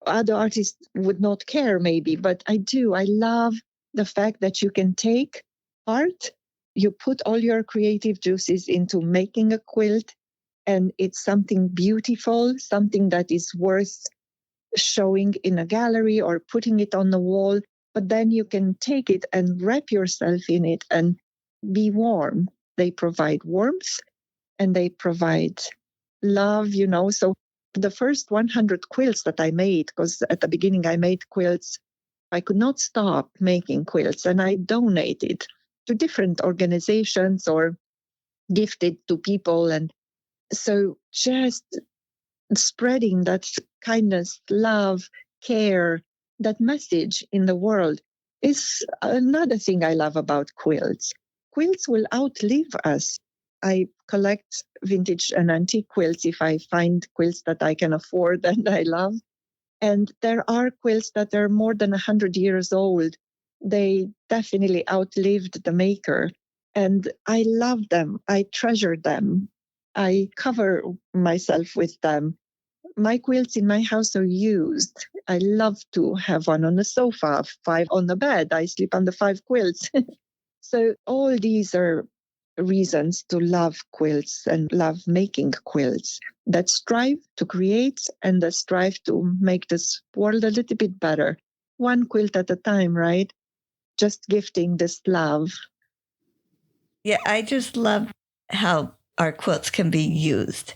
Other artists would not care, maybe, but I do. I love the fact that you can take art, you put all your creative juices into making a quilt, and it's something beautiful, something that is worth showing in a gallery or putting it on the wall. But then you can take it and wrap yourself in it and be warm. They provide warmth and they provide love. So the first 100 quilts that I made, because at the beginning I made quilts, I could not stop making quilts, and I donated to different organizations or gifted to people. And so just spreading that kindness, love, care, that message in the world is another thing I love about quilts. Quilts will outlive us. I collect vintage and antique quilts if I find quilts that I can afford and I love. And there are quilts that are more than 100 years old. They definitely outlived the maker. And I love them. I treasure them. I cover myself with them. My quilts in my house are used. I love to have one on the sofa, 5 on the bed. I sleep under 5 quilts. So all these are reasons to love quilts and love making quilts that strive to create and that strive to make this world a little bit better. One quilt at a time, right? Just gifting this love. Yeah, I just love how our quilts can be used.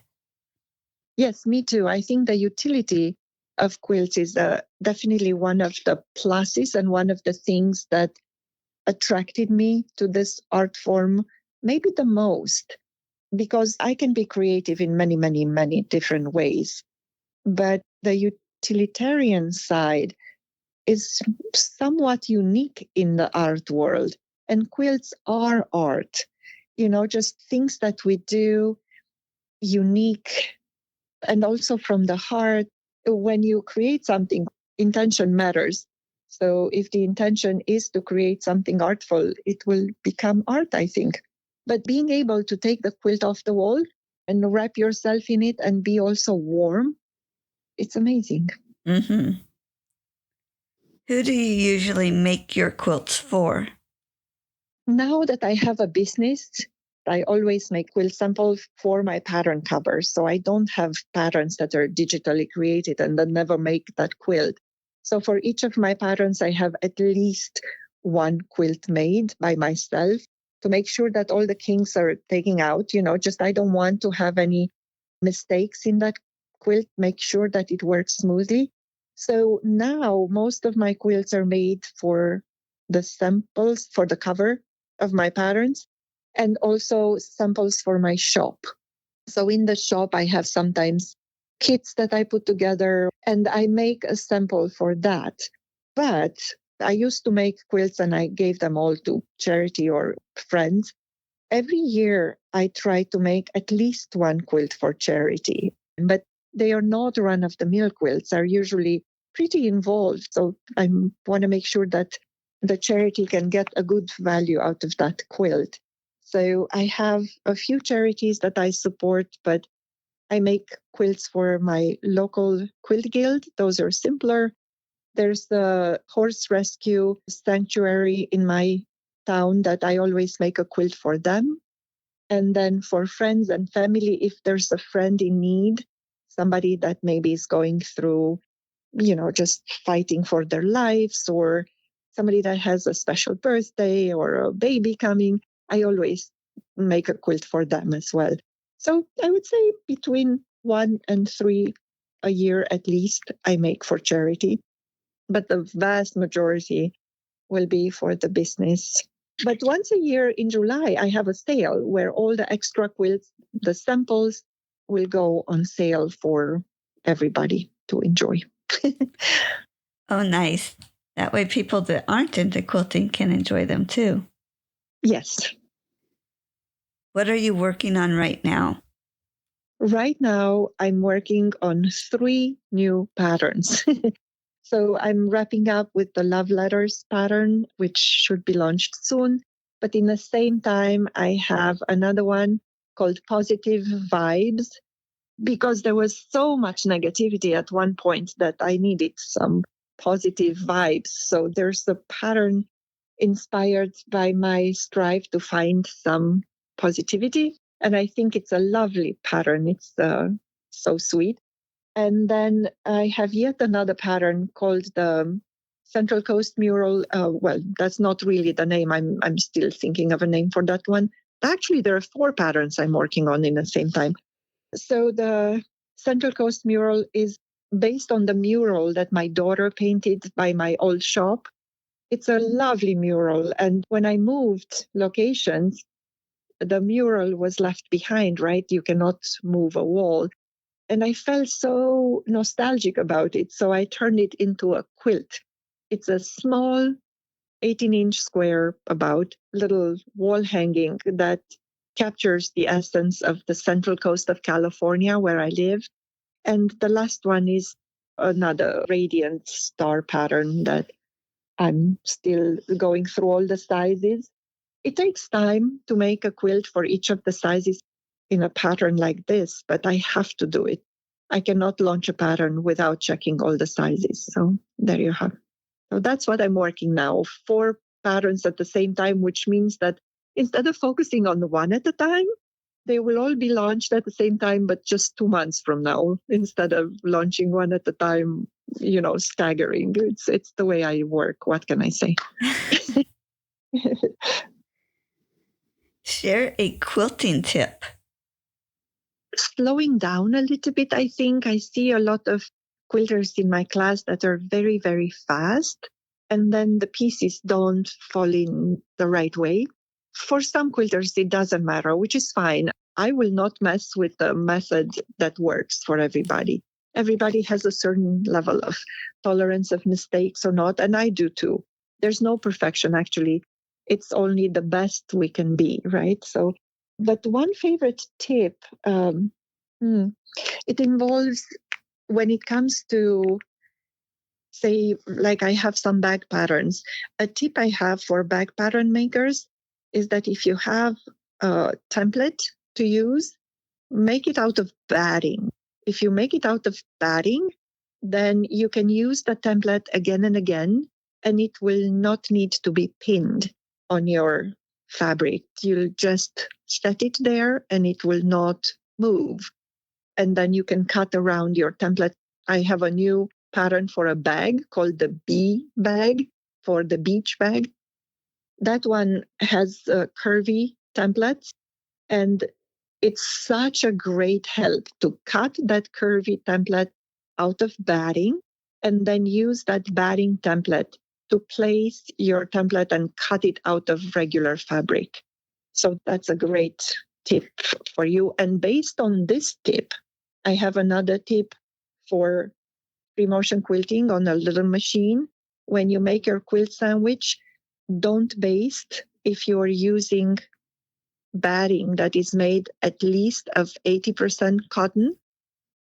Yes, me too. I think the utility of quilts is definitely one of the pluses and one of the things that attracted me to this art form, maybe the most, because I can be creative in many, many, many different ways. But the utilitarian side is somewhat unique in the art world. And quilts are art, just things that we do unique and also from the heart. When you create something, intention matters. So if the intention is to create something artful, it will become art, I think. But being able to take the quilt off the wall and wrap yourself in it and be also warm, it's amazing. Mm-hmm. Who do you usually make your quilts for? Now that I have a business, I always make quilt samples for my pattern covers. So I don't have patterns that are digitally created and then never make that quilt. So for each of my patterns, I have at least one quilt made by myself to make sure that all the kinks are taken out. Just I don't want to have any mistakes in that quilt, make sure that it works smoothly. So now most of my quilts are made for the samples for the cover of my patterns and also samples for my shop. So in the shop, I have sometimes kits that I put together and I make a sample for that. But I used to make quilts and I gave them all to charity or friends. Every year, I try to make at least one quilt for charity, but they are not run of the mill quilts, are usually pretty involved. So I want to make sure that the charity can get a good value out of that quilt. So I have a few charities that I support, but I make quilts for my local quilt guild. Those are simpler. There's the horse rescue sanctuary in my town that I always make a quilt for them. And then for friends and family, if there's a friend in need, somebody that maybe is going through, just fighting for their lives, or somebody that has a special birthday or a baby coming, I always make a quilt for them as well. So I would say between 1 and 3 a year at least I make for charity, but the vast majority will be for the business. But once a year in July, I have a sale where all the extra quilts, the samples, will go on sale for everybody to enjoy. Oh, nice. That way people that aren't into quilting can enjoy them too. Yes. What are you working on right now? Right now, I'm working on 3 new patterns. So I'm wrapping up with the love letters pattern, which should be launched soon. But in the same time, I have another one called Positive Vibes, because there was so much negativity at one point that I needed some positive vibes. So there's a pattern inspired by my strive to find some positivity. And I think it's a lovely pattern. It's so sweet. And then I have yet another pattern called the Central Coast Mural. Well, that's not really the name. I'm still thinking of a name for that one. Actually, there are 4 patterns I'm working on in the same time. So the Central Coast Mural is based on the mural that my daughter painted by my old shop. It's a lovely mural. And when I moved locations, the mural was left behind, right? You cannot move a wall. And I felt so nostalgic about it. So I turned it into a quilt. It's a small 18-inch square, about little wall hanging that captures the essence of the Central Coast of California where I live. And the last one is another radiant star pattern that I'm still going through all the sizes. It takes time to make a quilt for each of the sizes in a pattern like this, but I have to do it. I cannot launch a pattern without checking all the sizes. So there you have. So that's what I'm working now, 4 patterns at the same time, which means that instead of focusing on one at a time, they will all be launched at the same time, but just 2 months from now, instead of launching one at a time, staggering. It's the way I work. What can I say? Share a quilting tip. Slowing down a little bit, I think. I see a lot of quilters in my class that are very, very fast, and then the pieces don't fall in the right way. For some quilters, it doesn't matter, which is fine. I will not mess with the method that works for everybody. Everybody has a certain level of tolerance of mistakes or not, and I do too. There's no perfection, actually. It's only the best we can be, right? So, but one favorite tip, it involves, when it comes to, say, like I have some bag patterns. A tip I have for bag pattern makers is that if you have a template to use, make it out of batting. If you make it out of batting, then you can use the template again and again, and it will not need to be pinned on your fabric. You'll just set it there and it will not move. And then you can cut around your template. I have a new pattern for a bag called the bee bag, for the beach bag. That one has curvy templates, and it's such a great help to cut that curvy template out of batting and then use that batting template to place your template and cut it out of regular fabric. So that's a great tip for you. And based on this tip, I have another tip for free motion quilting on a little machine. When you make your quilt sandwich, don't baste if you're using batting that is made at least of 80% cotton.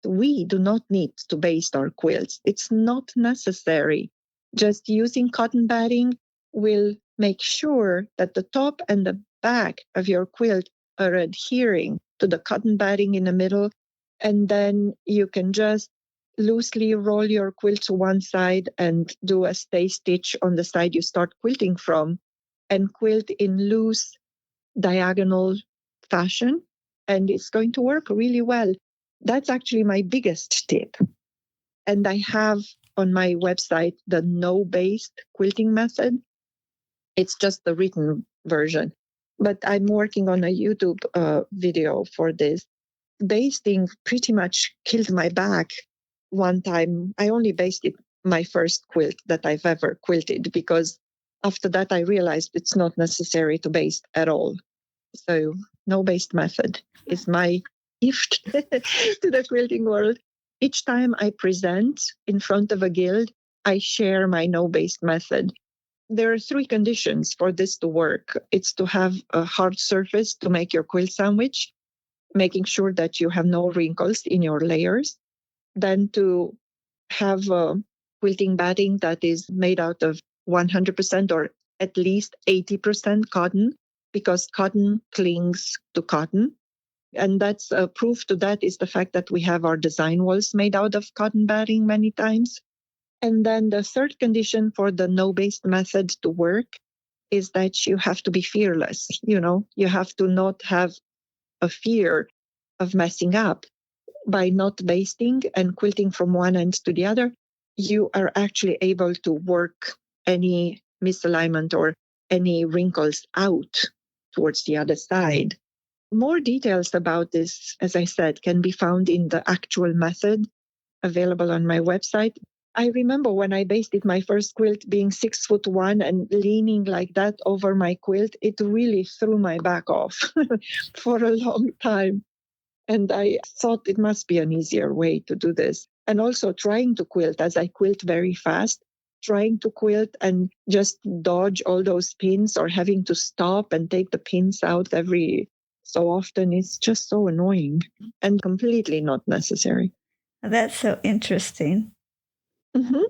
We do not need to baste our quilts. It's not necessary. Just using cotton batting will make sure that the top and the back of your quilt are adhering to the cotton batting in the middle. And then you can just loosely roll your quilt to one side and do a stay stitch on the side you start quilting from, and quilt in loose diagonal fashion, and it's going to work really well. That's actually my biggest tip. And I have on my website the no based quilting method. It's just the written version. But I'm working on a YouTube video for this. basting pretty much killed my back one time. I only basted my first quilt that I've ever quilted because after that I realized it's not necessary to baste at all. So no baste method is my gift to the quilting world. Each time I present in front of a guild, I share my no baste method. There are three conditions for this to work. It's to have a hard surface to make your quilt sandwich, making sure that you have no wrinkles in your layers, then to have quilting batting that is made out of 100% or at least 80% cotton, because cotton clings to cotton. And that's proof to that is the fact that we have our design walls made out of cotton batting many times. And then the third condition for the no-baste method to work is that you have to be fearless. You have to not have a fear of messing up. By not basting and quilting from one end to the other, you are actually able to work any misalignment or any wrinkles out towards the other side. More details about this, as I said, can be found in the actual method available on my website. I remember when I basted my first quilt, being 6'1" and leaning like that over my quilt, it really threw my back off for a long time. And I thought it must be an easier way to do this. And also trying to quilt, as I quilt very fast, trying to quilt and just dodge all those pins or having to stop and take the pins out every so often is just so annoying and completely not necessary. That's so interesting. Mm-hmm.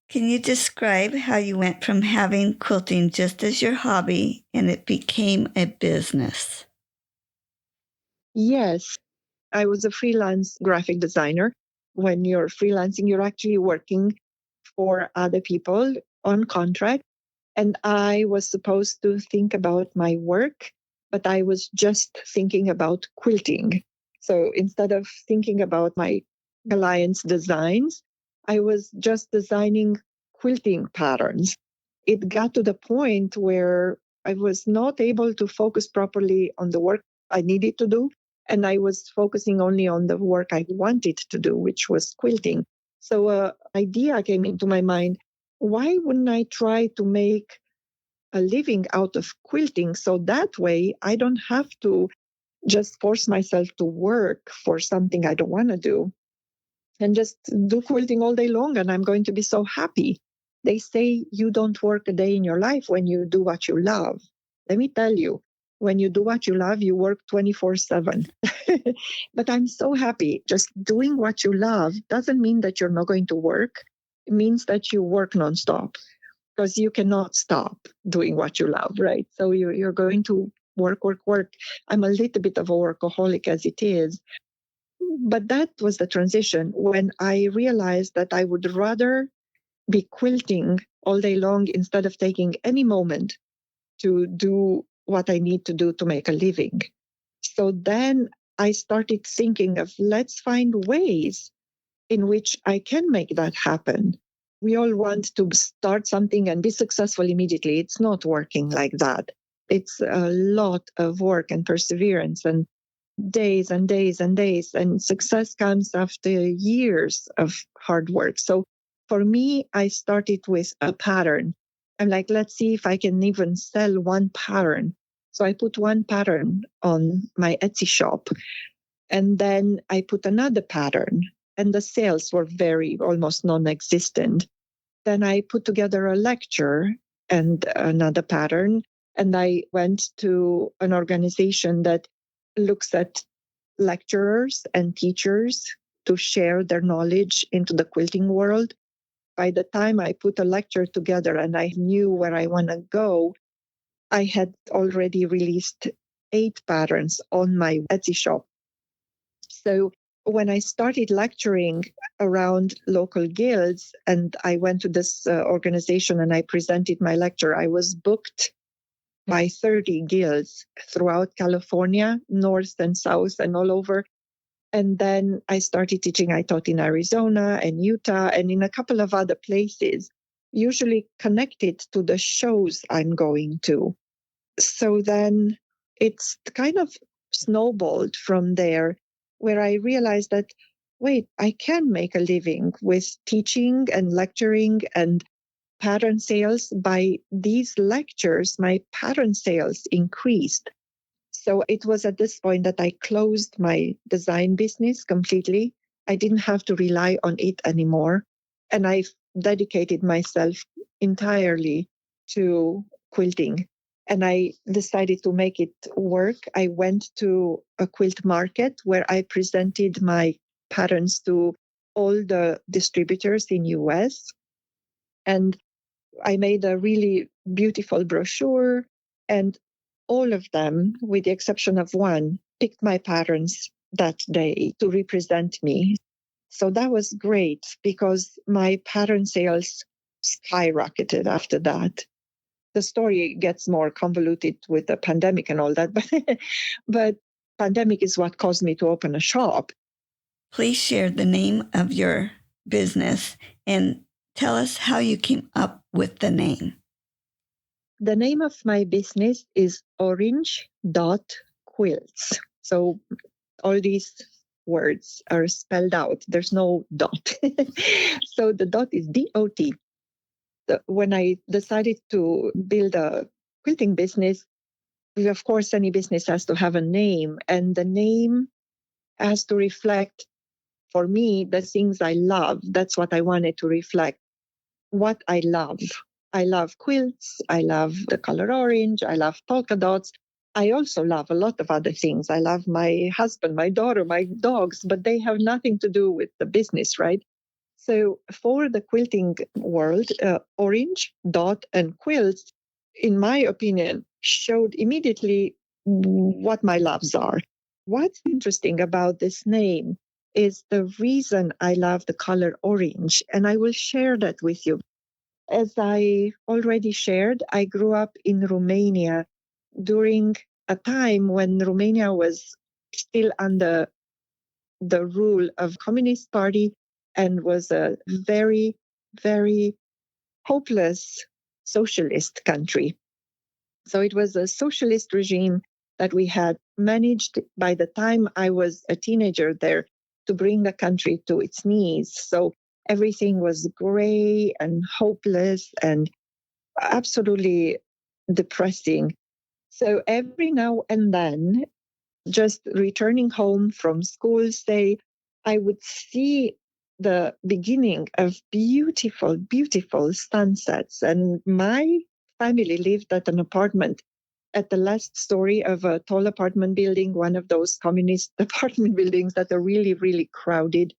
Can you describe how you went from having quilting just as your hobby and it became a business? Yes, I was a freelance graphic designer. When you're freelancing, you're actually working for other people on contract. And I was supposed to think about my work, but I was just thinking about quilting. So instead of thinking about my clients' designs, I was just designing quilting patterns. It got to the point where I was not able to focus properly on the work I needed to do. And I was focusing only on the work I wanted to do, which was quilting. So an idea came into my mind. Why wouldn't I try to make a living out of quilting so that way I don't have to just force myself to work for something I don't want to do and just do quilting all day long and I'm going to be so happy. They say you don't work a day in your life when you do what you love. Let me tell you, when you do what you love, you work 24/7. But I'm so happy. Just doing what you love doesn't mean that you're not going to work. It means that you work nonstop because you cannot stop doing what you love, right? So you're going to work, work, work. I'm a little bit of a workaholic as it is. But that was the transition when I realized that I would rather be quilting all day long instead of taking any moment to do what I need to do to make a living. So then I started thinking of let's find ways in which I can make that happen. We all want to start something and be successful immediately. It's not working like that. It's a lot of work and perseverance and days and days and days. And success comes after years of hard work. So for me, I started with a pattern. I'm like, let's see if I can even sell one pattern. So I put one pattern on my Etsy shop. And then I put another pattern, and the sales were very almost non existent. Then I put together a lecture and another pattern. And I went to an organization that looks at lecturers and teachers to share their knowledge into the quilting world. By the time I put a lecture together and I knew where I want to go, I had already released 8 patterns on my Etsy shop. So when I started lecturing around local guilds and I went to this organization and I presented my lecture, I was booked by 30 guilds throughout California, north and south and all over. And then I started teaching. I taught in Arizona and Utah and in a couple of other places, usually connected to the shows I'm going to. So then it's kind of snowballed from there, where I realized that, wait, I can make a living with teaching and lecturing and pattern sales. By these lectures, my pattern sales increased. So it was at this point that I closed my design business completely. I didn't have to rely on it anymore. And I dedicated myself entirely to quilting. And I decided to make it work. I went to a quilt market where I presented my patterns to all the distributors in US. And I made a really beautiful brochure, and all of them, with the exception of one, picked my patterns that day to represent me. So that was great because my pattern sales skyrocketed after that. The story gets more convoluted with the pandemic and all that, but pandemic is what caused me to open a shop. Please share the name of your business and tell us how you came up with the name. The name of my business is Orange Dot Quilts. So all these words are spelled out. There's no dot. So the dot is DOT. When I decided to build a quilting business, of course, any business has to have a name, and the name has to reflect, for me, the things I love. That's what I wanted to reflect. What I love. I love quilts. I love the color orange. I love polka dots. I also love a lot of other things. I love my husband, my daughter, my dogs, but they have nothing to do with the business, right? So for the quilting world, orange, dot, and quilts, in my opinion, showed immediately what my loves are. What's interesting about this name is the reason I love the color orange, and I will share that with you. As I already shared, I grew up in Romania during a time when Romania was still under the rule of Communist Party and was a very, very hopeless socialist country. So it was a socialist regime that we had managed by the time I was a teenager there to bring the country to its knees. So everything was gray and hopeless and absolutely depressing. So every now and then, just returning home from school, say, I would see the beginning of beautiful, beautiful sunsets. And my family lived at an apartment at the last story of a tall apartment building, one of those communist apartment buildings that are really, really crowded,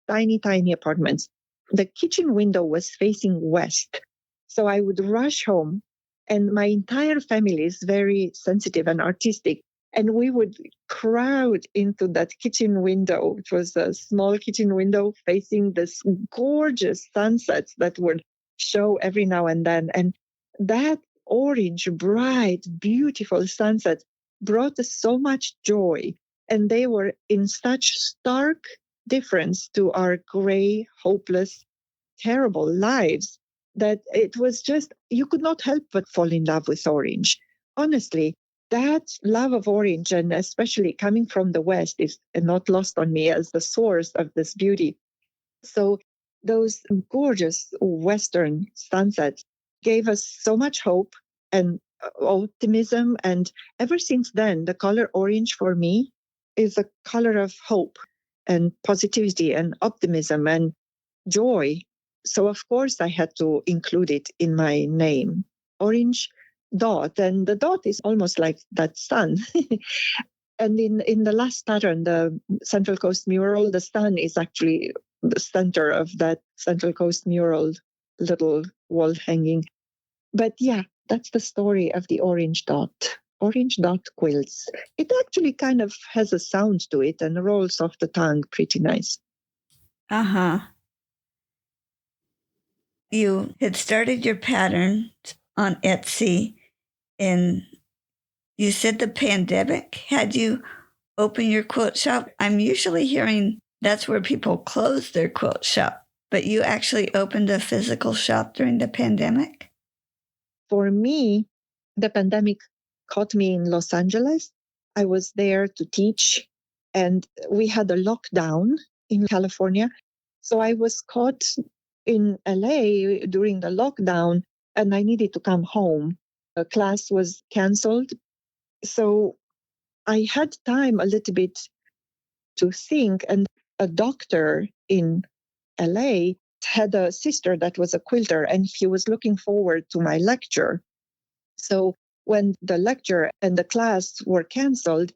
tiny, tiny apartments. The kitchen window was facing west. So I would rush home, and my entire family is very sensitive and artistic. And we would crowd into that kitchen window. It was a small kitchen window facing this gorgeous sunsets that would show every now and then. And that orange, bright, beautiful sunsets brought us so much joy. And they were in such stark difference to our gray, hopeless, terrible lives that it was just, you could not help but fall in love with orange. Honestly, that love of orange, and especially coming from the West, is not lost on me as the source of this beauty. So those gorgeous Western sunsets gave us so much hope and optimism. And ever since then, the color orange for me is a color of hope and positivity and optimism and joy. So, of course, I had to include it in my name, Orange Dot. And the dot is almost like that sun. And in the last pattern, the Central Coast mural, the sun is actually the center of that Central Coast mural little wall hanging. But yeah, that's the story of the orange dot. Orange dot quilts. It actually kind of has a sound to it and rolls off the tongue pretty nice. Uh-huh. You had started your patterns on Etsy, and you said the pandemic had you open your quilt shop. I'm usually hearing that's where people close their quilt shop, but you actually opened a physical shop during the pandemic? For me, the pandemic caught me in Los Angeles. I was there to teach, and we had a lockdown in California. So I was caught in LA during the lockdown, and I needed to come home. The class was canceled. So I had time a little bit to think, and a doctor in LA had a sister that was a quilter, and he was looking forward to my lecture. So when the lecture and the class were canceled,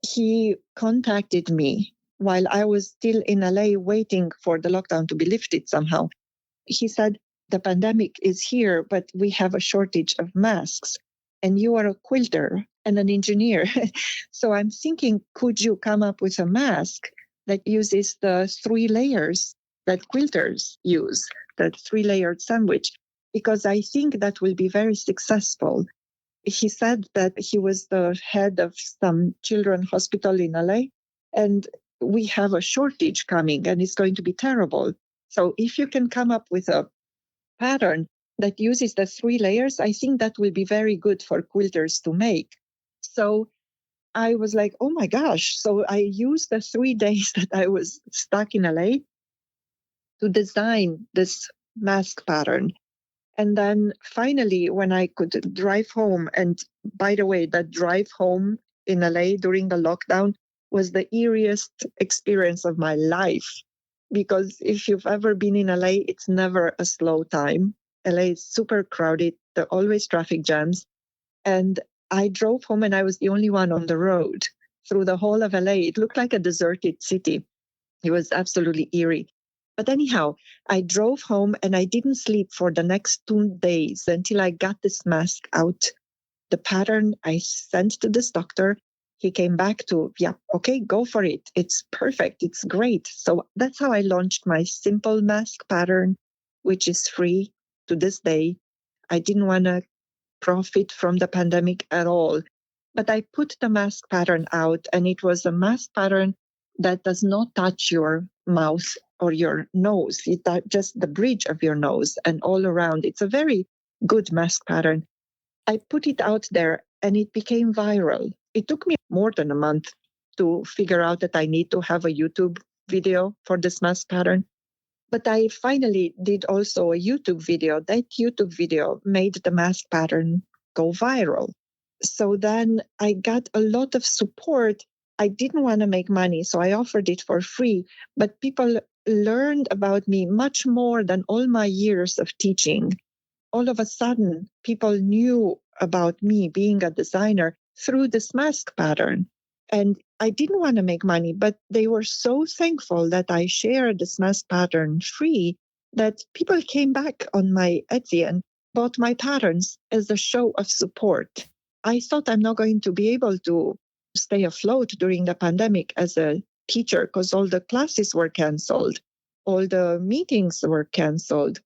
he contacted me while I was still in LA waiting for the lockdown to be lifted somehow. He said, the pandemic is here, but we have a shortage of masks. And you are a quilter and an engineer. So I'm thinking, could you come up with a mask that uses the 3 layers that quilters use, that 3-layered sandwich? Because I think that will be very successful. He said that he was the head of some children's hospital in LA, and we have a shortage coming, and it's going to be terrible. So if you can come up with a pattern that uses the 3 layers, I think that will be very good for quilters to make. So I was like, oh my gosh. So I used the 3 days that I was stuck in LA to design this mask pattern. And then finally, when I could drive home, and by the way, that drive home in LA during the lockdown was the eeriest experience of my life. Because if you've ever been in LA, it's never a slow time. LA is super crowded, there are always traffic jams. And I drove home and I was the only one on the road through the whole of LA. It looked like a deserted city. It was absolutely eerie. But anyhow, I drove home and I didn't sleep for the next 2 days until I got this mask out. The pattern I sent to this doctor, he came back to, yeah, okay, go for it. It's perfect. It's great. So that's how I launched my simple mask pattern, which is free to this day. I didn't want to profit from the pandemic at all. But I put the mask pattern out, and it was a mask pattern that does not touch your mouth or your nose. It just the bridge of your nose and all around. It's a very good mask pattern. I put it out there and it became viral. It took me more than a month to figure out that I need to have a YouTube video for this mask pattern. But I finally did also a YouTube video. That YouTube video made the mask pattern go viral. So then I got a lot of support. I didn't want to make money, so I offered it for free. But people learned about me much more than all my years of teaching. All of a sudden, people knew about me being a designer through this mask pattern. And I didn't want to make money, but they were so thankful that I shared this mask pattern free that people came back on my Etsy and bought my patterns as a show of support. I thought I'm not going to be able to stay afloat during the pandemic as a teacher because all the classes were canceled, all the meetings were canceled.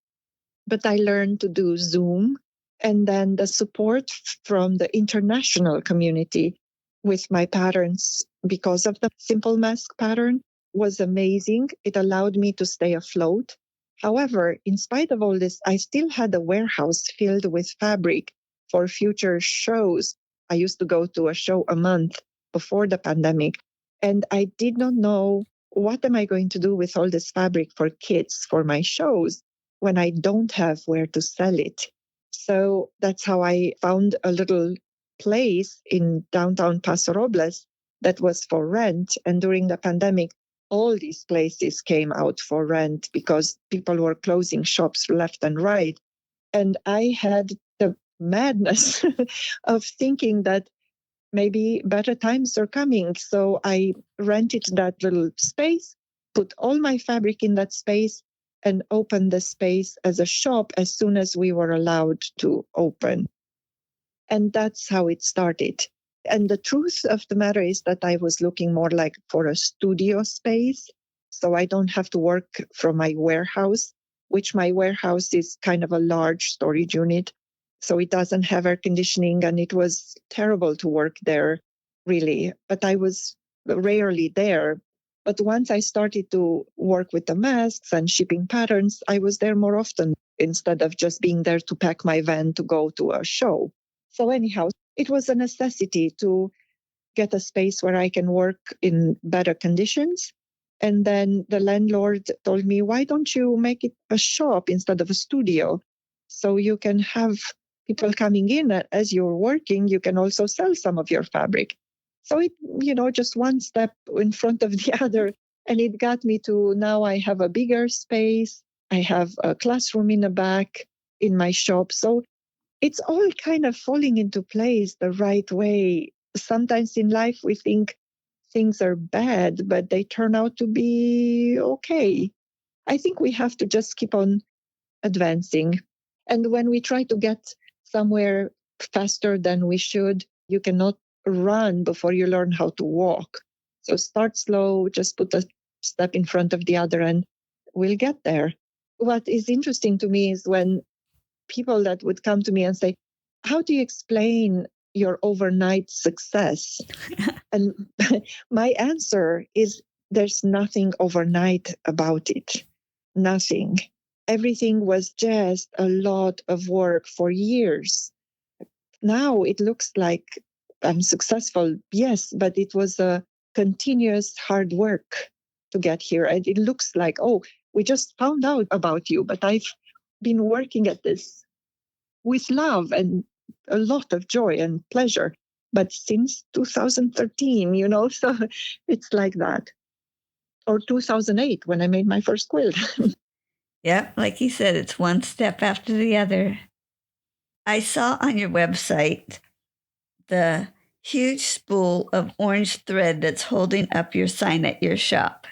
But I learned to do Zoom, and then the support from the international community with my patterns because of the simple mask pattern was amazing. It allowed me to stay afloat. However, in spite of all this, I still had a warehouse filled with fabric for future shows. I used to go to a show a month before the pandemic, and I did not know what am I going to do with all this fabric for kids for my shows when I don't have where to sell it. So that's how I found a little place in downtown Paso Robles that was for rent. And during the pandemic, all these places came out for rent because people were closing shops left and right. And I had the madness of thinking that maybe better times are coming. So I rented that little space, put all my fabric in that space, and opened the space as a shop as soon as we were allowed to open. And that's how it started. And the truth of the matter is that I was looking more like for a studio space. So I don't have to work from my warehouse, which my warehouse is kind of a large storage unit. So it doesn't have air conditioning, and it was terrible to work there, really. But I was rarely there. But once I started to work with the masks and shipping patterns, I was there more often instead of just being there to pack my van to go to a show. So anyhow, it was a necessity to get a space where I can work in better conditions. And then the landlord told me, why don't you make it a shop instead of a studio? So you can have people coming in as you're working, you can also sell some of your fabric. So it, just one step in front of the other. And it got me to now I have a bigger space. I have a classroom in the back in my shop. So it's all kind of falling into place the right way. Sometimes in life we think things are bad, but they turn out to be okay. I think we have to just keep on advancing. And when we try to get somewhere faster than we should, you cannot run before you learn how to walk. So start slow, just put a step in front of the other, and we'll get there. What is interesting to me is when people that would come to me and say, how do you explain your overnight success? And my answer is there's nothing overnight about it. Nothing. Everything was just a lot of work for years. Now it looks like I'm successful, yes, but it was a continuous hard work to get here. And it looks like, oh, we just found out about you, but I've been working at this with love and a lot of joy and pleasure. But since 2013, so it's like that. Or 2008 when I made my first quilt. Yep, like you said, it's one step after the other. I saw on your website the huge spool of orange thread that's holding up your sign at your shop.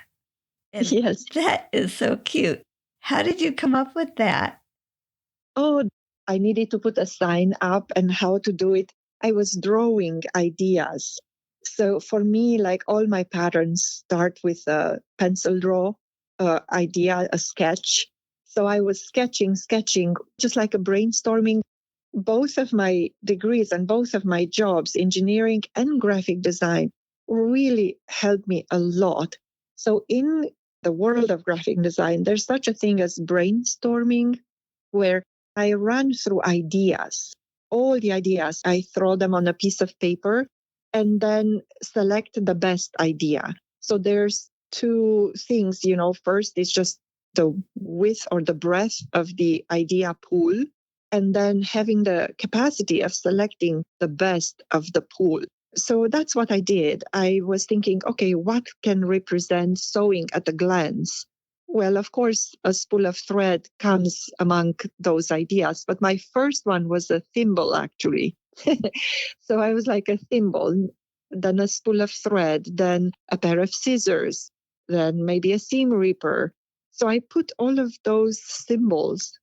And Yes. that is so cute. How did you come up with that? Oh, I needed to put a sign up and how to do it. I was drawing ideas. So for me, like all my patterns start with a pencil draw idea, a sketch. So I was sketching, just like a brainstorming. Both of my degrees and both of my jobs, engineering and graphic design, really helped me a lot. So in the world of graphic design, there's such a thing as brainstorming, where I run through ideas, all the ideas. I throw them on a piece of paper and then select the best idea. So there's two things, first is just the width or the breadth of the idea pool, and then having the capacity of selecting the best of the pool. So that's what I did. I was thinking, okay, what can represent sewing at a glance? Well, of course, a spool of thread comes among those ideas, but my first one was a thimble, actually. So I was like a thimble, then a spool of thread, then a pair of scissors, then maybe a seam ripper. So I put all of those symbols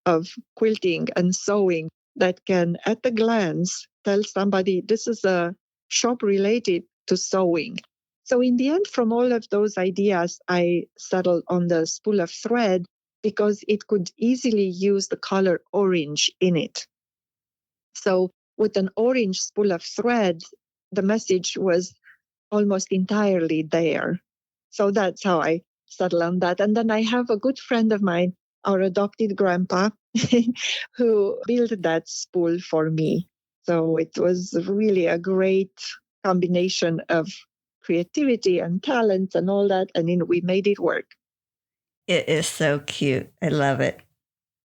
of quilting and sewing that can, at a glance, tell somebody this is a shop related to sewing. So in the end, from all of those ideas, I settled on the spool of thread because it could easily use the color orange in it. So with an orange spool of thread, the message was almost entirely there. So that's how I settled on that. And then I have a good friend of mine, our adopted grandpa, who built that spool for me. So it was really a great combination of creativity and talent and all that. And we made it work. It is so cute. I love it.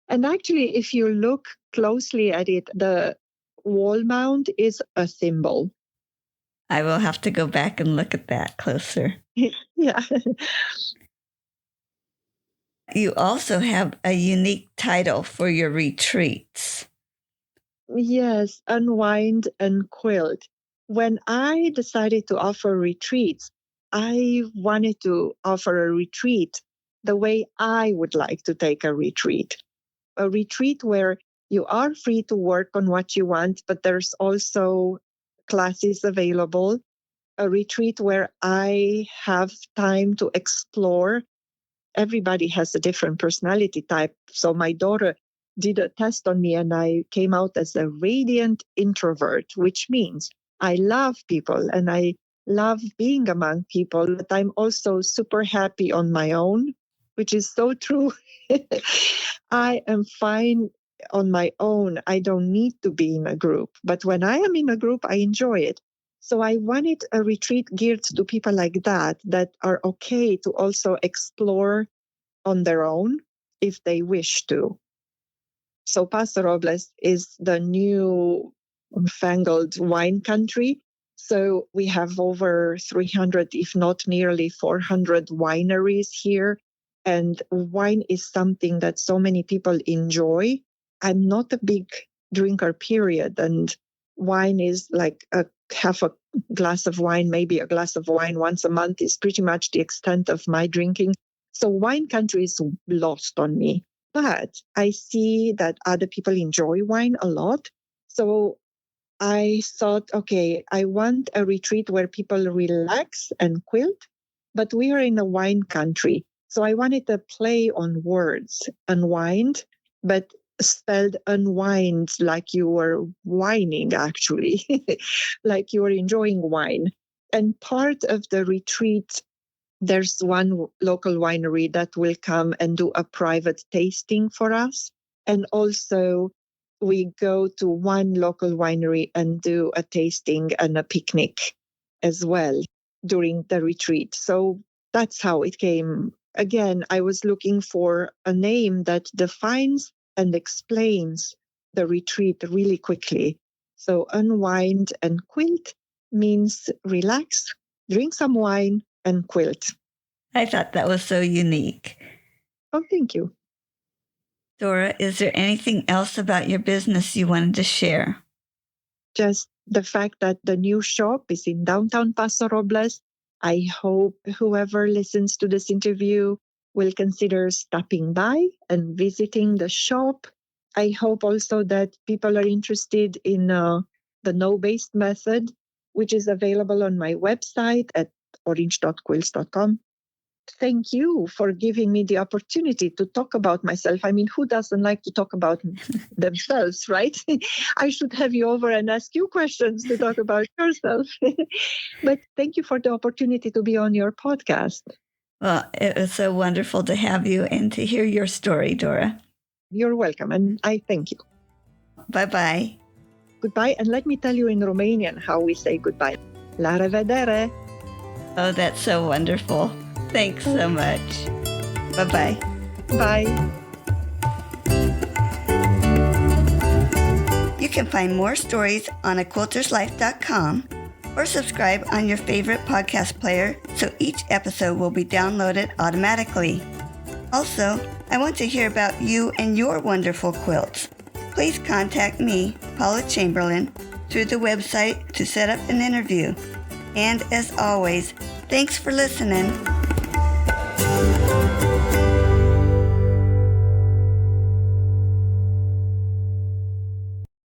And actually, if you look closely at it, the wall mount is a thimble. I will have to go back and look at that closer. Yeah. You also have a unique title for your retreats. Yes, unwind and quilt. When I decided to offer retreats, I wanted to offer a retreat the way I would like to take a retreat. A retreat where you are free to work on what you want, but there's also classes available. A retreat where I have time to explore. Everybody has a different personality type. So my daughter did a test on me and I came out as a radiant introvert, which means I love people and I love being among people, but I'm also super happy on my own, which is so true. I am fine on my own. I don't need to be in a group. But when I am in a group, I enjoy it. So I wanted a retreat geared to people like that are okay to also explore on their own if they wish to. So Paso Robles is the new fangled wine country. So we have over 300, if not nearly 400 wineries here. And wine is something that so many people enjoy. I'm not a big drinker, period. And wine is like half a glass of wine, maybe a glass of wine once a month is pretty much the extent of my drinking. So wine country is lost on me. But I see that other people enjoy wine a lot. So I thought, okay, I want a retreat where people relax and quilt, but we are in a wine country. So I wanted a play on words, unwind, but spelled unwind like you were whining, actually, like you were enjoying wine. And part of the retreat, there's one local winery that will come and do a private tasting for us. And also, we go to one local winery and do a tasting and a picnic as well during the retreat. So that's how it came. Again, I was looking for a name that defines and explains the retreat really quickly. So unwind and quilt means relax, drink some wine, and quilt. I thought that was so unique. Oh, thank you. Dora, is there anything else about your business you wanted to share? Just the fact that the new shop is in downtown Paso Robles. I hope whoever listens to this interview will consider stopping by and visiting the shop. I hope also that people are interested in the no-based method, which is available on my website at orange.quilts.com. Thank you for giving me the opportunity to talk about myself. I mean, who doesn't like to talk about themselves, right? I should have you over and ask you questions to talk about yourself. But thank you for the opportunity to be on your podcast. Well, it was so wonderful to have you and to hear your story, Dora. You're welcome, and I thank you. Bye-bye. Goodbye, and let me tell you in Romanian how we say goodbye. La revedere! Oh, that's so wonderful. Thanks so much. Bye-bye. Bye. You can find more stories on aquilterslife.com or subscribe on your favorite podcast player so each episode will be downloaded automatically. Also, I want to hear about you and your wonderful quilts. Please contact me, Paula Chamberlain, through the website to set up an interview. And as always, thanks for listening.